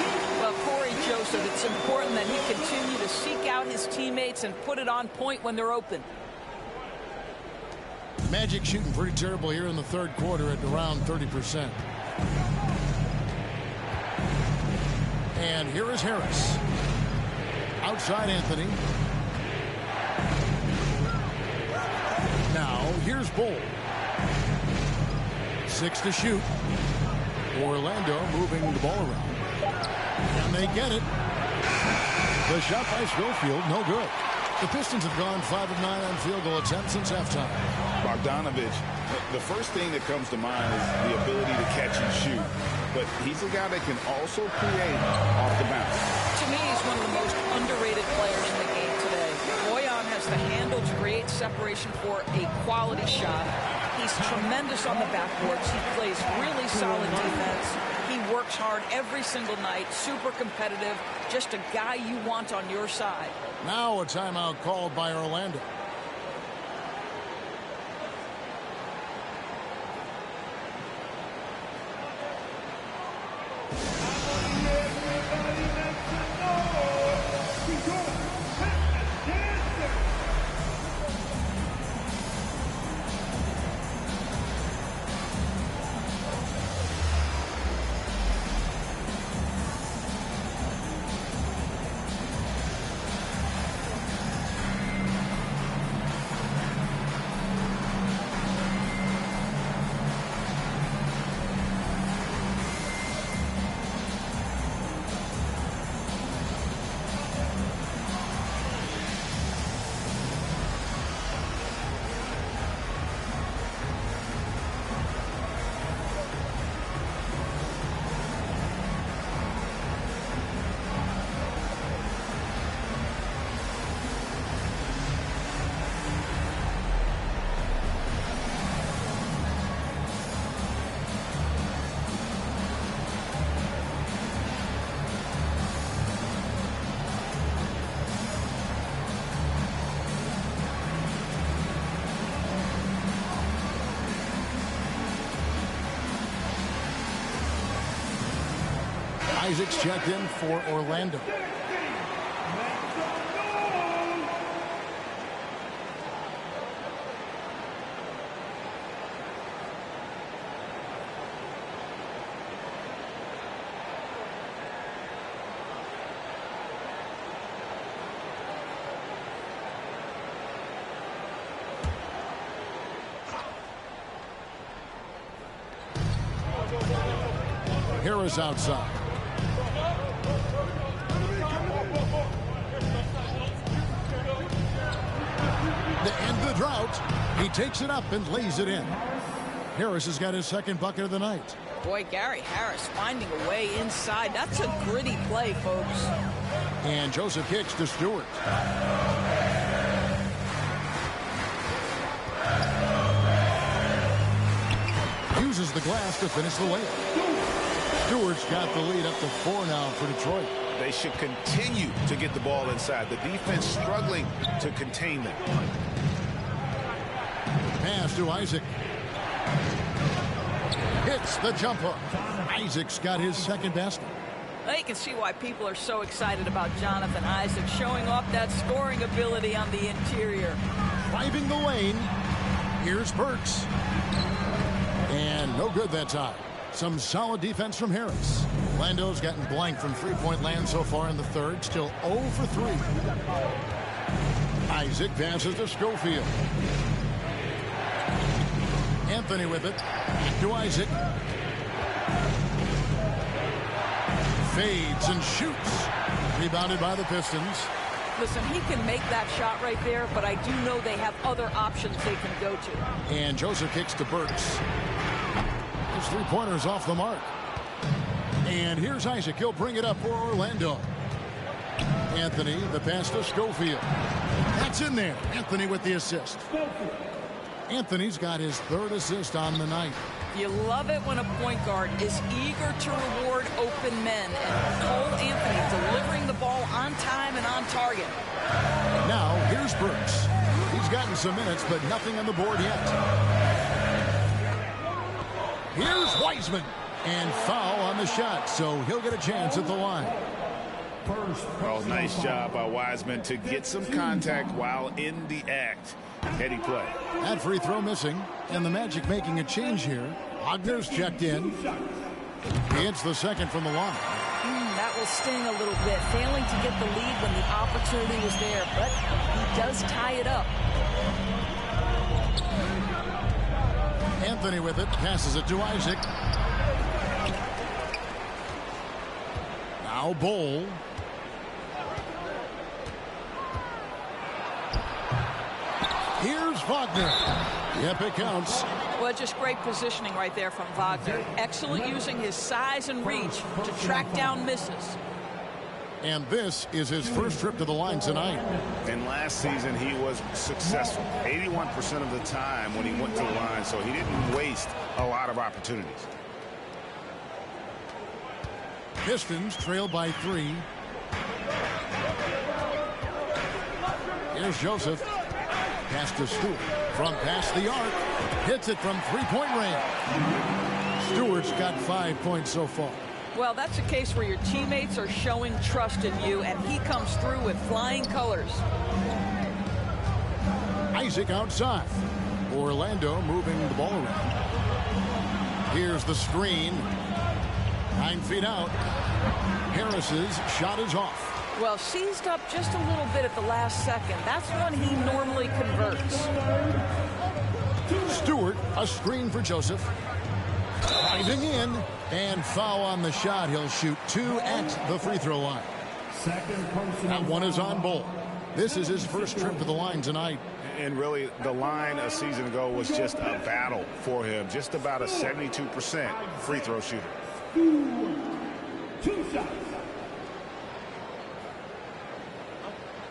Well, Corey Joseph, it's important that he continue to seek out his teammates and put it on point when they're open. Magic shooting pretty terrible here in the third quarter at around 30%. And here is Harris. Outside Anthony. Now here's Bull. 6 to shoot. Orlando moving the ball around. And they get it. The shot by Schofield, no good. The Pistons have gone 5 of 9 on field goal attempts since halftime. Bogdanovich, the first thing that comes to mind is the ability to catch and shoot. But he's a guy that can also create off the bounce. To me, he's one of the most underrated players in the game today. Boyan has the handle to create separation for a quality shot. He's tremendous on the backboards. He plays really solid defense. He works hard every single night, super competitive, just a guy you want on your side. Now a timeout called by Orlando. Isaac's checked in for Orlando. Harris outside. To end the drought, he takes it up and lays it in. Harris has got his second bucket of the night. Boy, Gary Harris finding a way inside. That's a gritty play, folks. And Joseph kicks to Stewart. Uses the glass to finish the layup. Stewart's got the lead up to 4 now for Detroit. They should continue to get the ball inside. The defense struggling to contain them. Pass to Isaac. Hits the jump hook. Isaac's got his second basket. Now you can see why people are so excited about Jonathan Isaac showing off that scoring ability on the interior. Driving the lane. Here's Burks. And no good that time. Some solid defense from Harris. Lando's gotten blank from three-point land so far in the third. Still 0 for 3. Isaac passes to Schofield. Anthony with it. Back to Isaac. Fades and shoots. Rebounded by the Pistons. Listen, he can make that shot right there, but I do know they have other options they can go to. And Joseph kicks to Burks. His three-pointer's off the mark. And here's Isaac. He'll bring it up for Orlando. Anthony, the pass to Schofield. That's in there. Anthony with the assist. Anthony's got his third assist on the night. You love it when a point guard is eager to reward open men. And Cole Anthony delivering the ball on time and on target. Now, here's Burks. He's gotten some minutes, but nothing on the board yet. Here's Wiseman. And foul on the shot, so he'll get a chance at the line. Oh, nice job by Wiseman to get some contact while in the act. Heady play. That free throw missing, and the Magic making a change here. Wagner's checked in. He hits the second from the line. That will sting a little bit, failing to get the lead when the opportunity was there, but he does tie it up. Anthony with it, passes it to Isaac. Now Bowl. Here's Wagner. Yep, it counts. Well, just great positioning right there from Wagner. Excellent using his size and reach to track down misses. And this is his first trip to the line tonight. And last season he was successful 81% of the time when he went to the line, so he didn't waste a lot of opportunities. Pistons trail by 3. Here's Joseph. Pass to Stewart. From past the arc. Hits it from three-point range. Stewart's got 5 points so far. Well, that's a case where your teammates are showing trust in you, and he comes through with flying colors. Isaac outside. Orlando moving the ball around. Here's the screen. 9 feet out. Harris's shot is off. Well, seized up just a little bit at the last second. That's when he normally converts. Stewart, a screen for Joseph. Driving in, and foul on the shot. He'll shoot 2 at the free throw line. That one is on Bowl. This is his first trip to the line tonight. And really, the line a season ago was just a battle for him. Just about a 72% free throw shooter. 2 shots.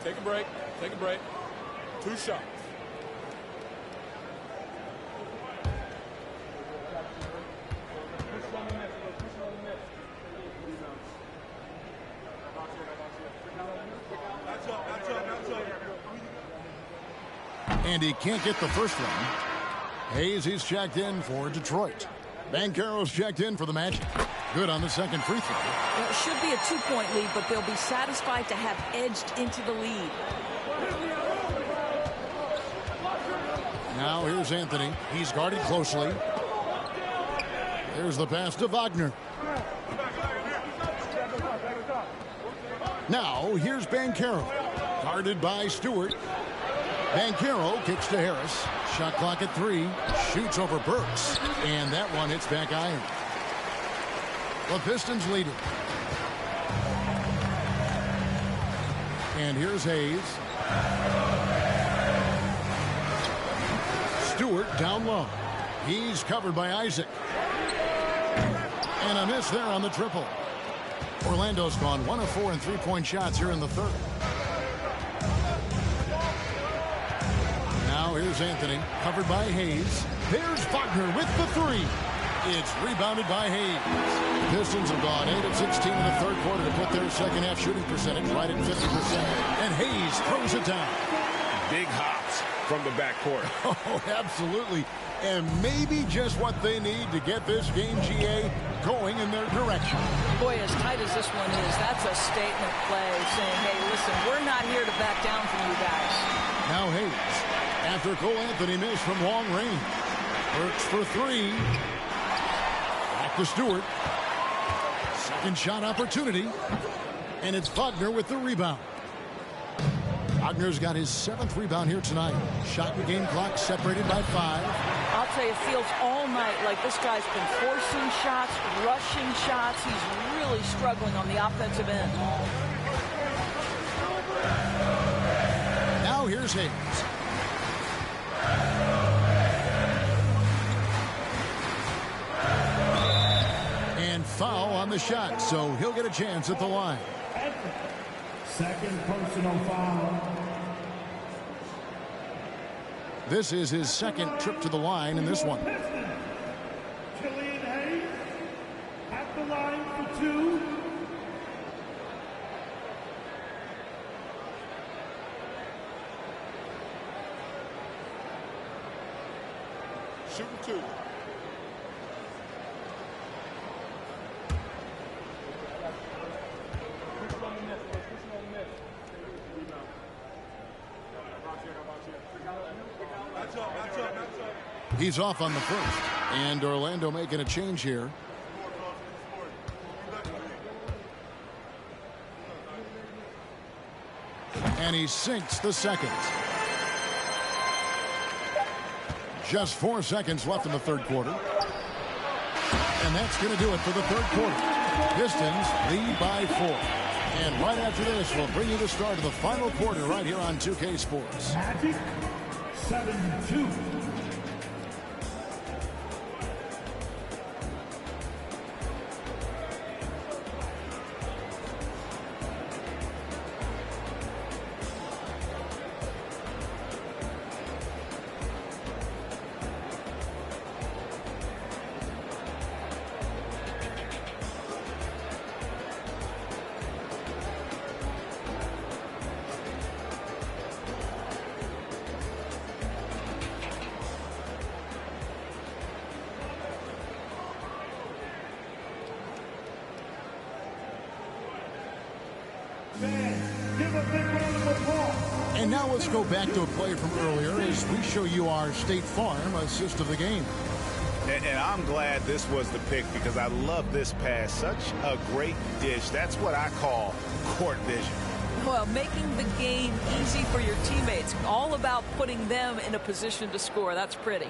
Take a break. Take a break. 2 shots. And he can't get the first one. Hayes, he's checked in for Detroit. Banchero's checked in for the Magic. Good on the second free throw. It should be a 2-point lead, but they'll be satisfied to have edged into the lead. Now here's Anthony. He's guarded closely. There's the pass to Wagner. Now here's Banchero. Guarded by Stewart. Banchero kicks to Harris. Shot clock at 3. Shoots over Burks. And that one hits back iron. The Pistons lead it. And here's Hayes. Stewart down low. He's covered by Isaac. And a miss there on the triple. Orlando's gone 1 of 4 in three-point shots here in the third. Now here's Anthony, covered by Hayes. There's Wagner with the three. It's rebounded by Hayes. The Pistons have gone 8 of 16 in the third quarter to put their second half shooting percentage right at 50%. And Hayes throws it down. Big hops from the backcourt. Oh, absolutely. And maybe just what they need to get this game, GA, going in their direction. Boy, as tight as this one is, that's a statement play saying, hey, listen, we're not here to back down from you guys. Now Hayes, after Cole Anthony missed from long range, works for three. Back to Stewart. Second shot opportunity. And it's Wagner with the rebound. Wagner's got his 7th rebound here tonight. Shot and game clock separated by 5. I'll tell you, it feels all night like this guy's been forcing shots, rushing shots. He's really struggling on the offensive end. Now here's Hayes. And foul on the shot, so he'll get a chance at the line. Second personal foul. This is his second trip to the line in this one. Killian Hayes at the line for 2. Shooting 2. He's off on the first, and Orlando making a change here. And he sinks the second. Just 4 seconds left in the third quarter. And that's going to do it for the third quarter. Pistons lead by 4. And right after this, we'll bring you the start of the final quarter right here on 2K Sports. Magic 7-2. And now let's go back to a play from earlier as we show you our State Farm assist of the game. And I'm glad this was the pick because I love this pass. Such a great dish. That's what I call court vision. Well, making the game easy for your teammates. All about putting them in a position to score. That's pretty.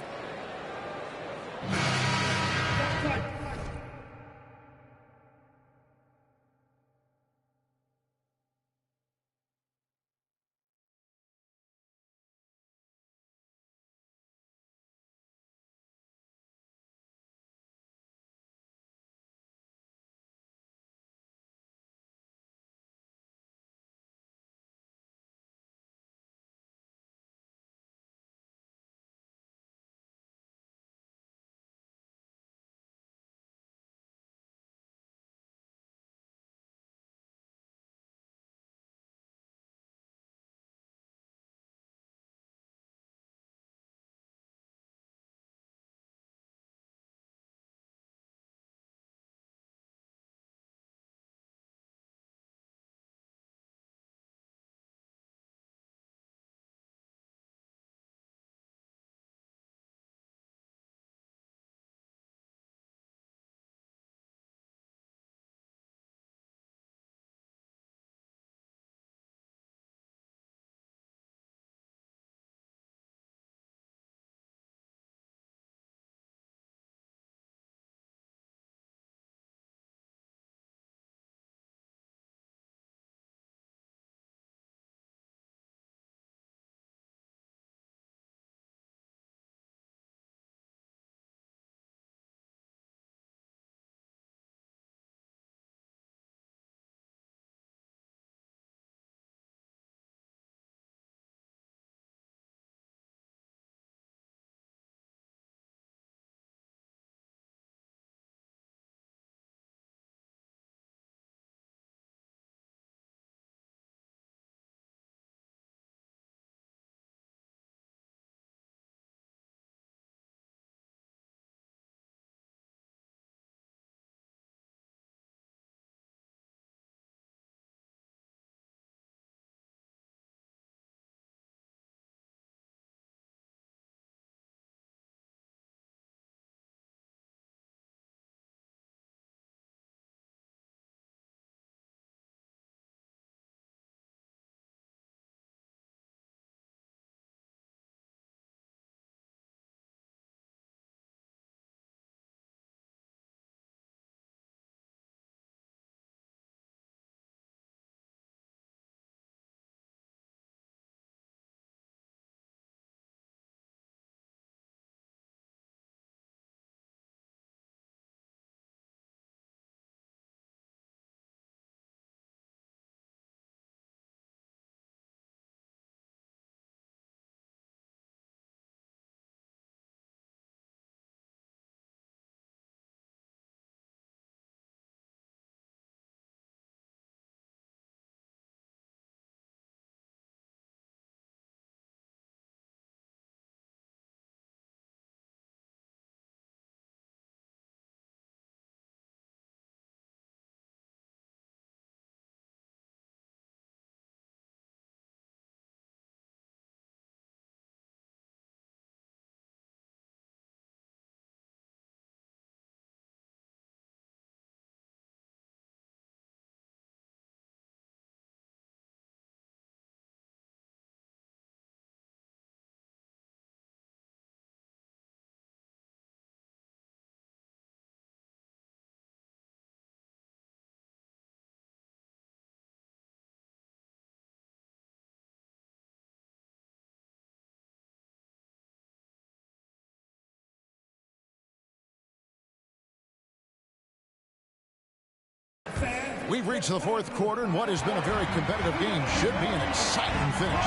We've reached the fourth quarter, and what has been a very competitive game should be an exciting finish.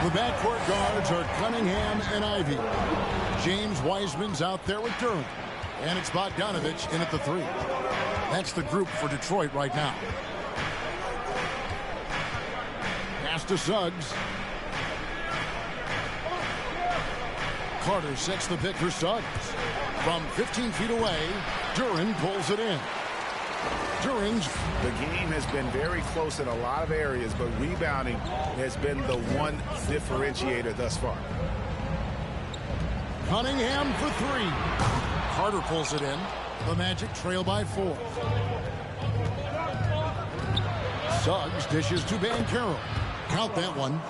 The backcourt guards are Cunningham and Ivy. James Wiseman's out there with Durham. And it's Bogdanovich in at the 3. That's the group for Detroit right now. Pass to Suggs. Carter sets the pick for Suggs. From 15 feet away, Duren pulls it in. The game has been very close in a lot of areas, but rebounding has been the one differentiator thus far. Cunningham for 3. Carter pulls it in. The Magic trail by 4. Suggs dishes to Banchero. Count that one.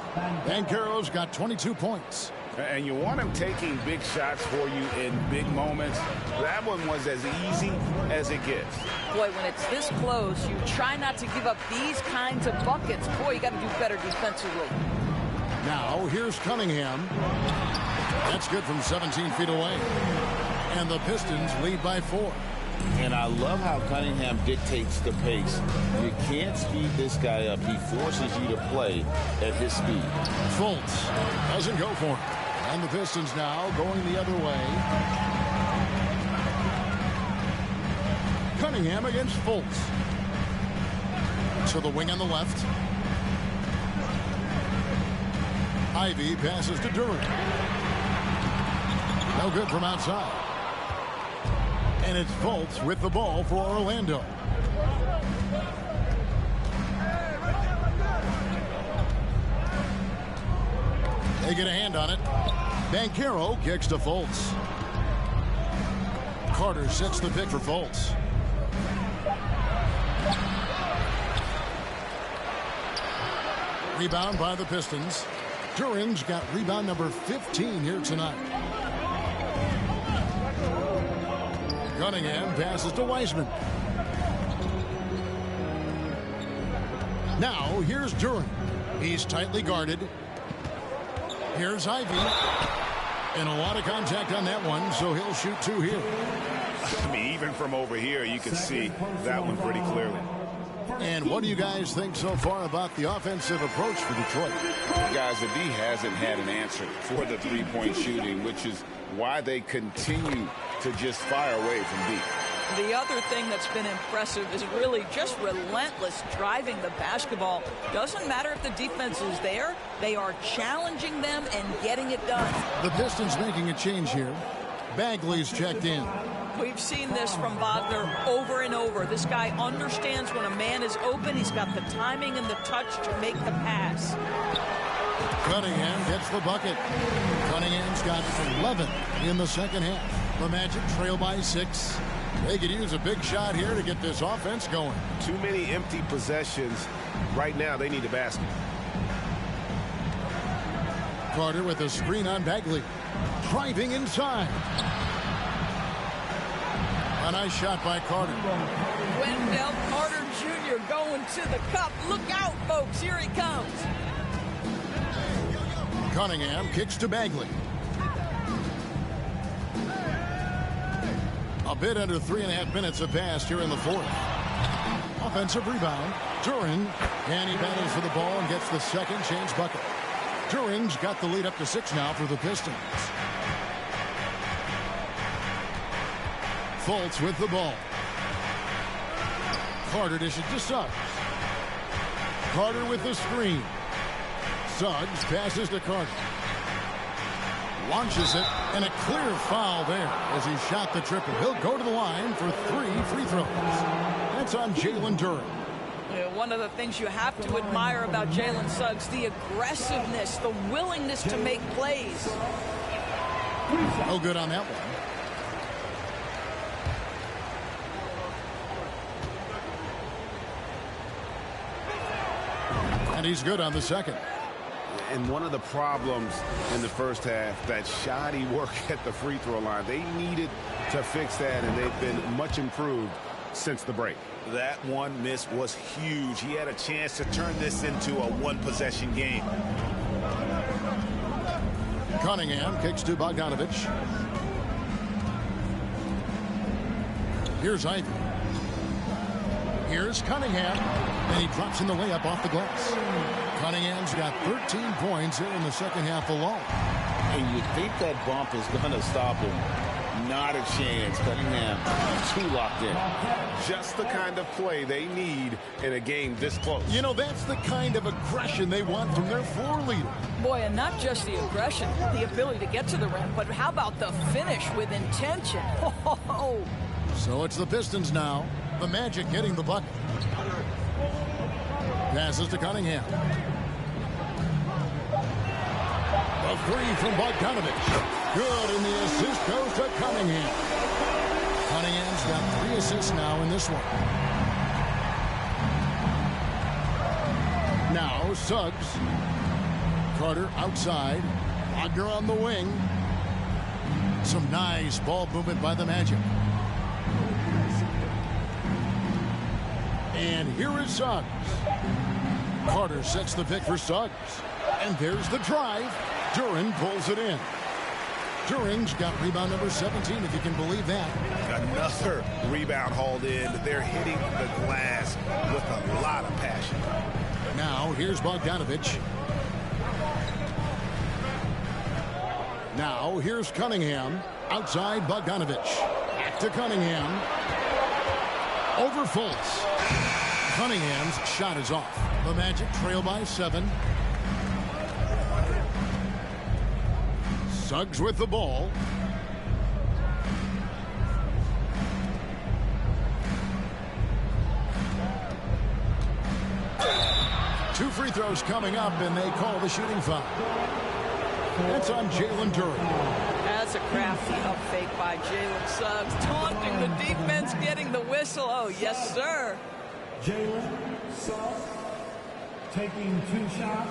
Banchero's got 22 points. And you want him taking big shots for you in big moments. That one was as easy as it gets. Boy, when it's this close, you try not to give up these kinds of buckets. Boy, you got to do better defensively. Now, here's Cunningham. That's good from 17 feet away. And the Pistons lead by 4. And I love how Cunningham dictates the pace. You can't speed this guy up. He forces you to play at his speed. Fultz doesn't go for it. And the Pistons now going the other way. Cunningham against Fultz. To the wing on the left. Ivy passes to Duren. No good from outside. And it's Fultz with the ball for Orlando. They get a hand on it. Banchero kicks to Fultz. Carter sets the pick for Fultz. Rebound by the Pistons. Duren's got rebound number 15 here tonight. Cunningham passes to Wiseman. Now here's Duren. He's tightly guarded. Here's Ivy. And a lot of contact on that one, so he'll shoot 2 here. I mean, even from over here, you can see that one pretty clearly. And what do you guys think so far about the offensive approach for Detroit? Guys, the D hasn't had an answer for the three-point shooting, which is why they continue to just fire away from deep. The other thing that's been impressive is really just relentless driving the basketball. Doesn't matter if the defense is there, they are challenging them and getting it done. The Pistons making a change here. Bagley's checked in. We've seen this from Wagner over and over. This guy understands when a man is open. He's got the timing and the touch to make the pass. Cunningham gets the bucket. Cunningham's got 11 in the second half. The Magic trail by 6. They could use a big shot here to get this offense going. Too many empty possessions. Right now, they need a basket. Carter with a screen on Bagley. Driving inside. A nice shot by Carter. Wendell Carter Jr. going to the cup. Look out, folks. Here he comes. Cunningham kicks to Bagley. A bit under 3.5 minutes have passed here in the fourth. Offensive rebound. Duren. And he battles for the ball and gets the second chance bucket. Duren's got the lead up to 6 now for the Pistons. Fultz with the ball. Carter dishes to Suggs. Carter with the screen. Suggs passes to Carter. Launches it, and a clear foul there as he shot the triple. He'll go to the line for 3 free throws. That's on Jalen Duren. One of the things you have to admire about Jalen Suggs, the aggressiveness, the willingness to make plays. No good on that one. And he's good on the second. And one of the problems in the first half, that shoddy work at the free throw line. They needed to fix that, and they've been much improved since the break. That one miss was huge. He had a chance to turn this into a one-possession game. Cunningham kicks to Bogdanovich. Here's Ivy. Here's Cunningham, and he drops in the layup off the glass. Cunningham's got 13 points here in the second half alone. And you think that bump is going to stop him. Not a chance. Cunningham too locked in. Just the kind of play they need in a game this close. You know, that's the kind of aggression they want from their floor leader. Boy, and not just the aggression, the ability to get to the rim, but how about the finish with intention? Oh. So it's the Pistons now. The Magic getting the bucket. Passes to Cunningham. A three from Bogdanovich. Good, and the assist goes to Cunningham. Cunningham's got 3 assists now in this one. Now Suggs. Carter outside. Wagner on the wing. Some nice ball movement by the Magic. And here is Suggs. Carter sets the pick for Suggs. And there's the drive. Duren pulls it in. Duren's got rebound number 17, if you can believe that. Another rebound hauled in. They're hitting the glass with a lot of passion. Now here's Bogdanovich. Now here's Cunningham. Outside Bogdanovich. Back to Cunningham. Over Fultz. Cunningham's shot is off. The Magic trail by 7. Suggs with the ball. Two free throws coming up, and they call the shooting foul. That's on Jalen Duren. That's a crafty up fake by Jalen Suggs. Taunting the defense, getting the whistle. Oh, yes, sir. Jalen Suggs taking 2 shots.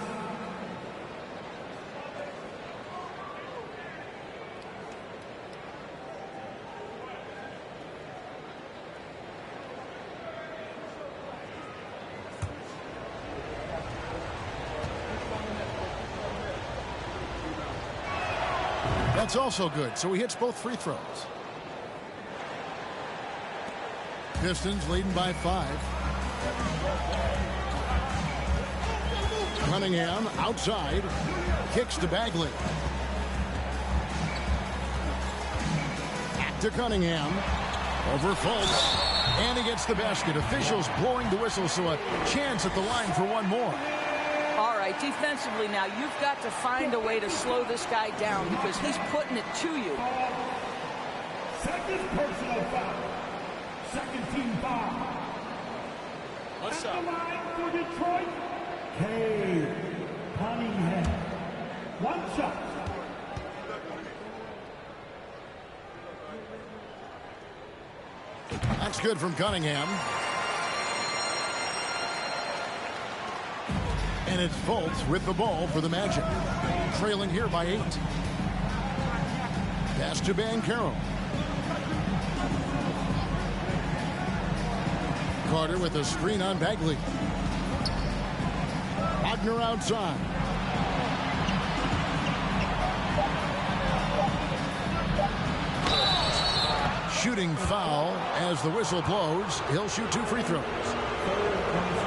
That's also good, so he hits both free throws. Pistons leading by 5. Cunningham outside. Kicks to Bagley. Back to Cunningham. Over Fultz. And he gets the basket. Officials blowing the whistle, so a chance at the line for one more. All right, defensively now, you've got to find a way to slow this guy down because he's putting it to you. Second personal foul. Second team foul. What's At up? the line for Detroit, Cade Cunningham. 1 shot. That's good from Cunningham. And it's Fultz with the ball for the Magic. Trailing here by 8. Pass to Banchero. Carter with a screen on Bagley. Wagner outside. Shooting foul as the whistle blows. He'll shoot 2 free throws.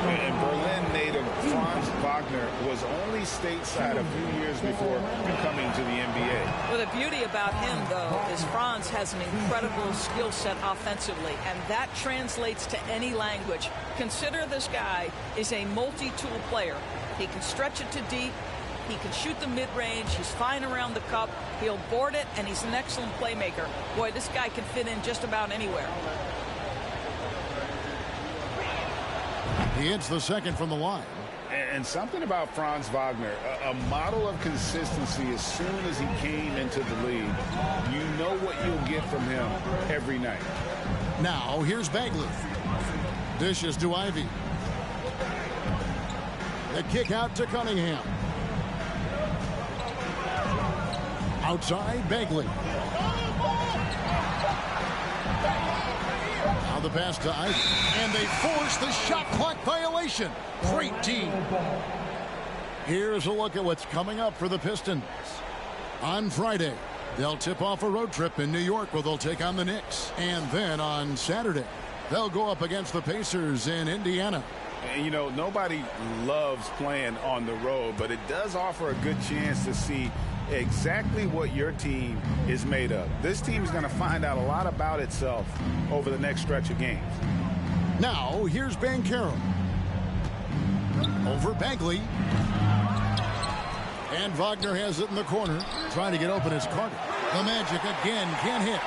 And Berlin native Franz Wagner was only stateside a few years before coming to the NBA. Well, the beauty about him, though, is Franz has an incredible skill set offensively, and that translates to any language. Consider this guy is a multi-tool player. He can stretch it to deep. He can shoot the mid-range. He's fine around the cup. He'll board it, and he's an excellent playmaker. Boy, this guy can fit in just about anywhere. He hits the second from the line. And something about Franz Wagner, a model of consistency as soon as he came into the league. You know what you'll get from him every night. Now, here's Bagley. Dishes to Ivy. The kick out to Cunningham. Outside, Bagley. Now the pass to Ivy. And they force the shot clock violation. Great team. Here's a look at what's coming up for the Pistons. On Friday, they'll tip off a road trip in New York where they'll take on the Knicks. And then on Saturday, They'll go up against the Pacers in Indiana. And, you know, nobody loves playing on the road, but it does offer a good chance to see exactly what your team is made of. This team is going to find out a lot about itself over the next stretch of games. Now, here's Banchero. Over Bagley. And Wagner has it in the corner. Trying to get open is Carter. The Magic again can't hit.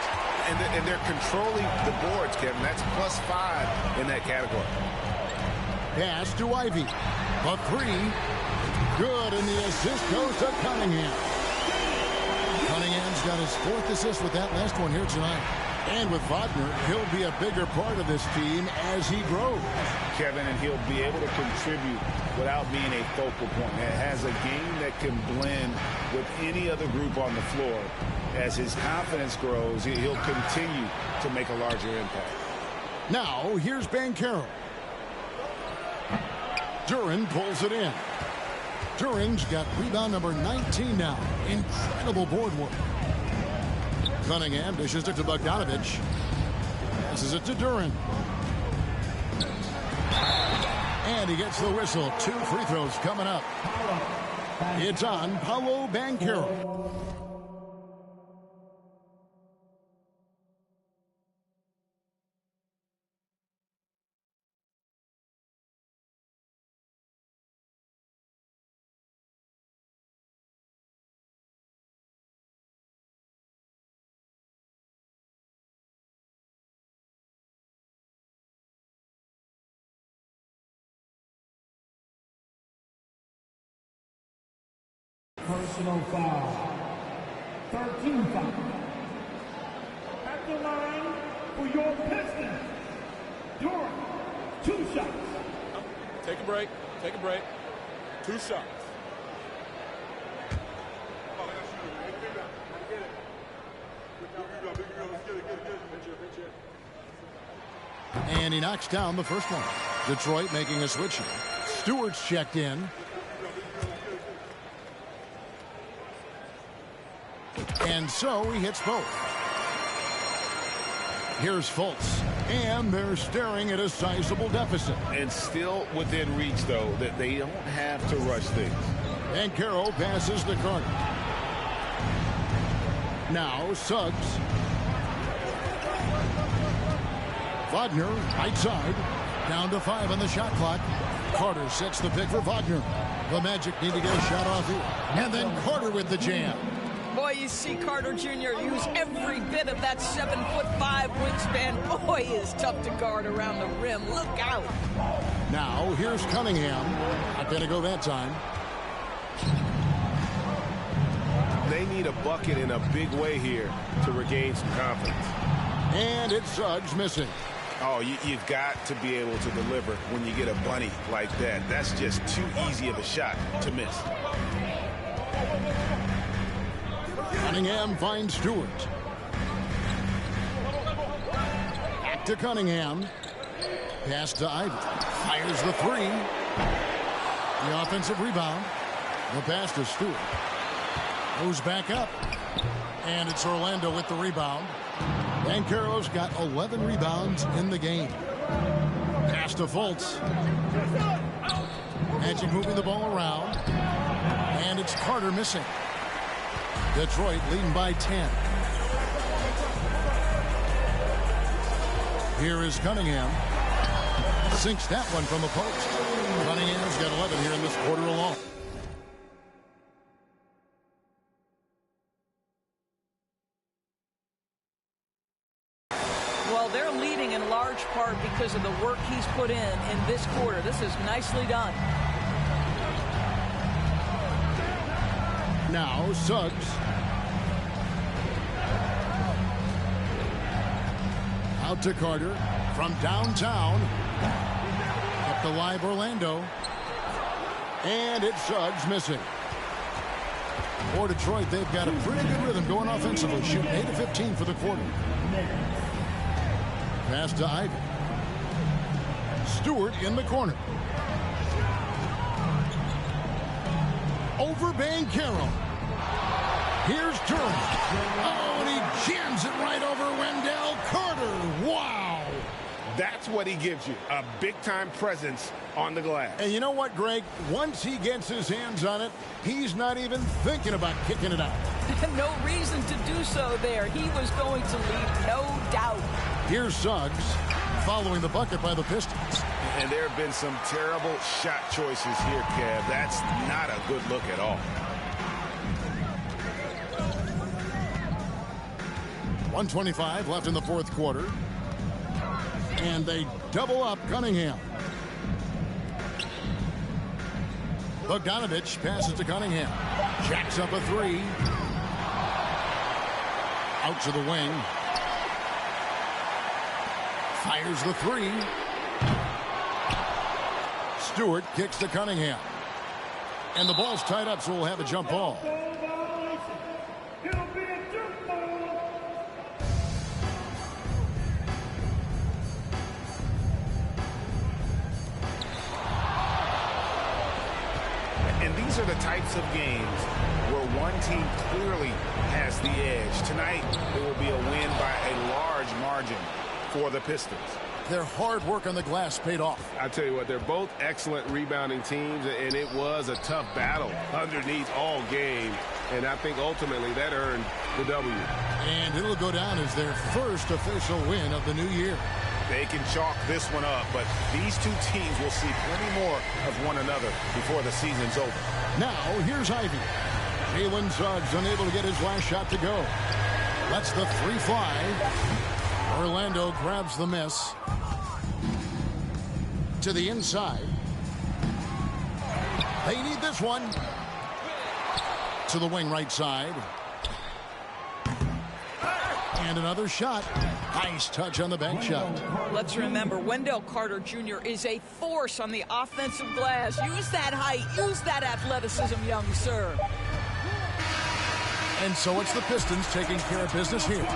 And they're controlling the boards, Kevin. That's +5 in that category. Pass to Ivy. The three. Good, and the assist goes to Cunningham. Cunningham's got his 4th assist with that last one here tonight. And with Wagner, he'll be a bigger part of this team as he grows. Kevin, and he'll be able to contribute without being a focal point. It has a game that can blend with any other group on the floor. As his confidence grows, he'll continue to make a larger impact. Now, here's Banchero. Duran pulls it in. Duran's got rebound number 19 now. Incredible board work. Cunningham dishes it to Bogdanovich. Passes it to Duran. And he gets the whistle. 2 free throws coming up. It's on Paolo Banchero. Personal foul. 13 foul. At the line for your Pistons. Duran, 2 shots. Take a break. Take a break. 2 shots. And he knocks down the first one. Detroit making a switch here. Stewart's checked in. And so he hits both. Here's Fultz. And they're staring at a sizable deficit. And still within reach, though, that they don't have to rush things. And Carroll passes the Carter. Now Suggs. Wagner, right side. Down to 5 on the shot clock. Carter sets the pick for Wagner. The Magic need to get a shot off here. And then Carter with the jam. Boy, you see Carter Jr. use every bit of that 7'5" wingspan. Boy, he is tough to guard around the rim. Look out. Now, here's Cunningham. Not going to go that time. They need a bucket in a big way here to regain some confidence. And it's Suggs missing. Oh, you've got to be able to deliver when you get a bunny like that. That's just too easy of a shot to miss. Cunningham finds Stewart. Back to Cunningham. Pass to Ivy. Fires the 3. The offensive rebound. The pass to Stewart. Goes back up. And it's Orlando with the rebound. Banchero's got 11 rebounds in the game. Pass to Fultz. Magic moving the ball around. And it's Carter missing. Detroit leading by 10. Here is Cunningham. Sinks that one from the post. Cunningham's got 11 here in this quarter alone. Well, they're leading in large part because of the work he's put in this quarter. This is nicely done. Now Suggs. Out to Carter from downtown. Up the live Orlando. And it's Suggs missing. For Detroit, they've got a pretty good rhythm going offensively. Shooting 8 of 15 for the quarter. Pass to Ivy. Stewart in the corner. Over Banchero. Here's Duran. Oh, and he jams it right over Wendell Carter. Wow. That's what he gives you, a big-time presence on the glass. And you know what, Greg? Once he gets his hands on it, he's not even thinking about kicking it out. No reason to do so there. He was going to leave, no doubt. Here's Suggs following the bucket by the Pistons. And there have been some terrible shot choices here, Kev. That's not a good look at all. 1:25 left in the fourth quarter. And they double up Cunningham. Bogdanovich passes to Cunningham. Jacks up a three. Out to the wing. Fires the three. Stewart kicks to Cunningham. And the ball's tied up, so we'll have a jump ball. And these are the types of games where one team clearly has the edge. Tonight, it will be a win by a large margin for the Pistons. Their hard work on the glass paid off. I tell you what, they're both excellent rebounding teams, and it was a tough battle underneath all game. And I think ultimately that earned the W. And it'll go down as their first official win of the new year. They can chalk this one up, but these two teams will see plenty more of one another before the season's over. Now, here's Ivy. Jalen Suggs unable to get his last shot to go. Lets the three fly. Orlando grabs the miss. To the inside. They need this one. To the wing right side. And another shot. Nice touch on the bank shot. Let's remember, Wendell Carter Jr. is a force on the offensive glass. Use that height. Use that athleticism, young sir. And so it's the Pistons taking care of business here.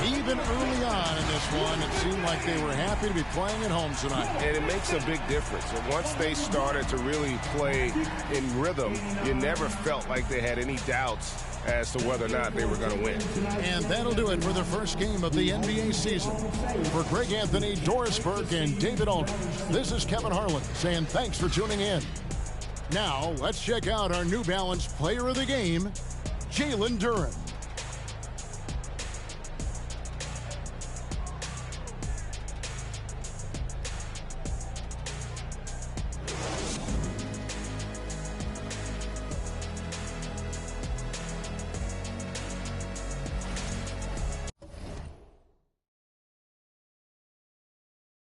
Even early on in this one, it seemed like they were happy to be playing at home tonight. And it makes a big difference. And once they started to really play in rhythm, you never felt like they had any doubts as to whether or not they were going to win. And that'll do it for the first game of the NBA season. For Greg Anthony, Doris Burke, and David Aldridge, this is Kevin Harlan saying thanks for tuning in. Now, let's check out our New Balance player of the game, Jalen Duren.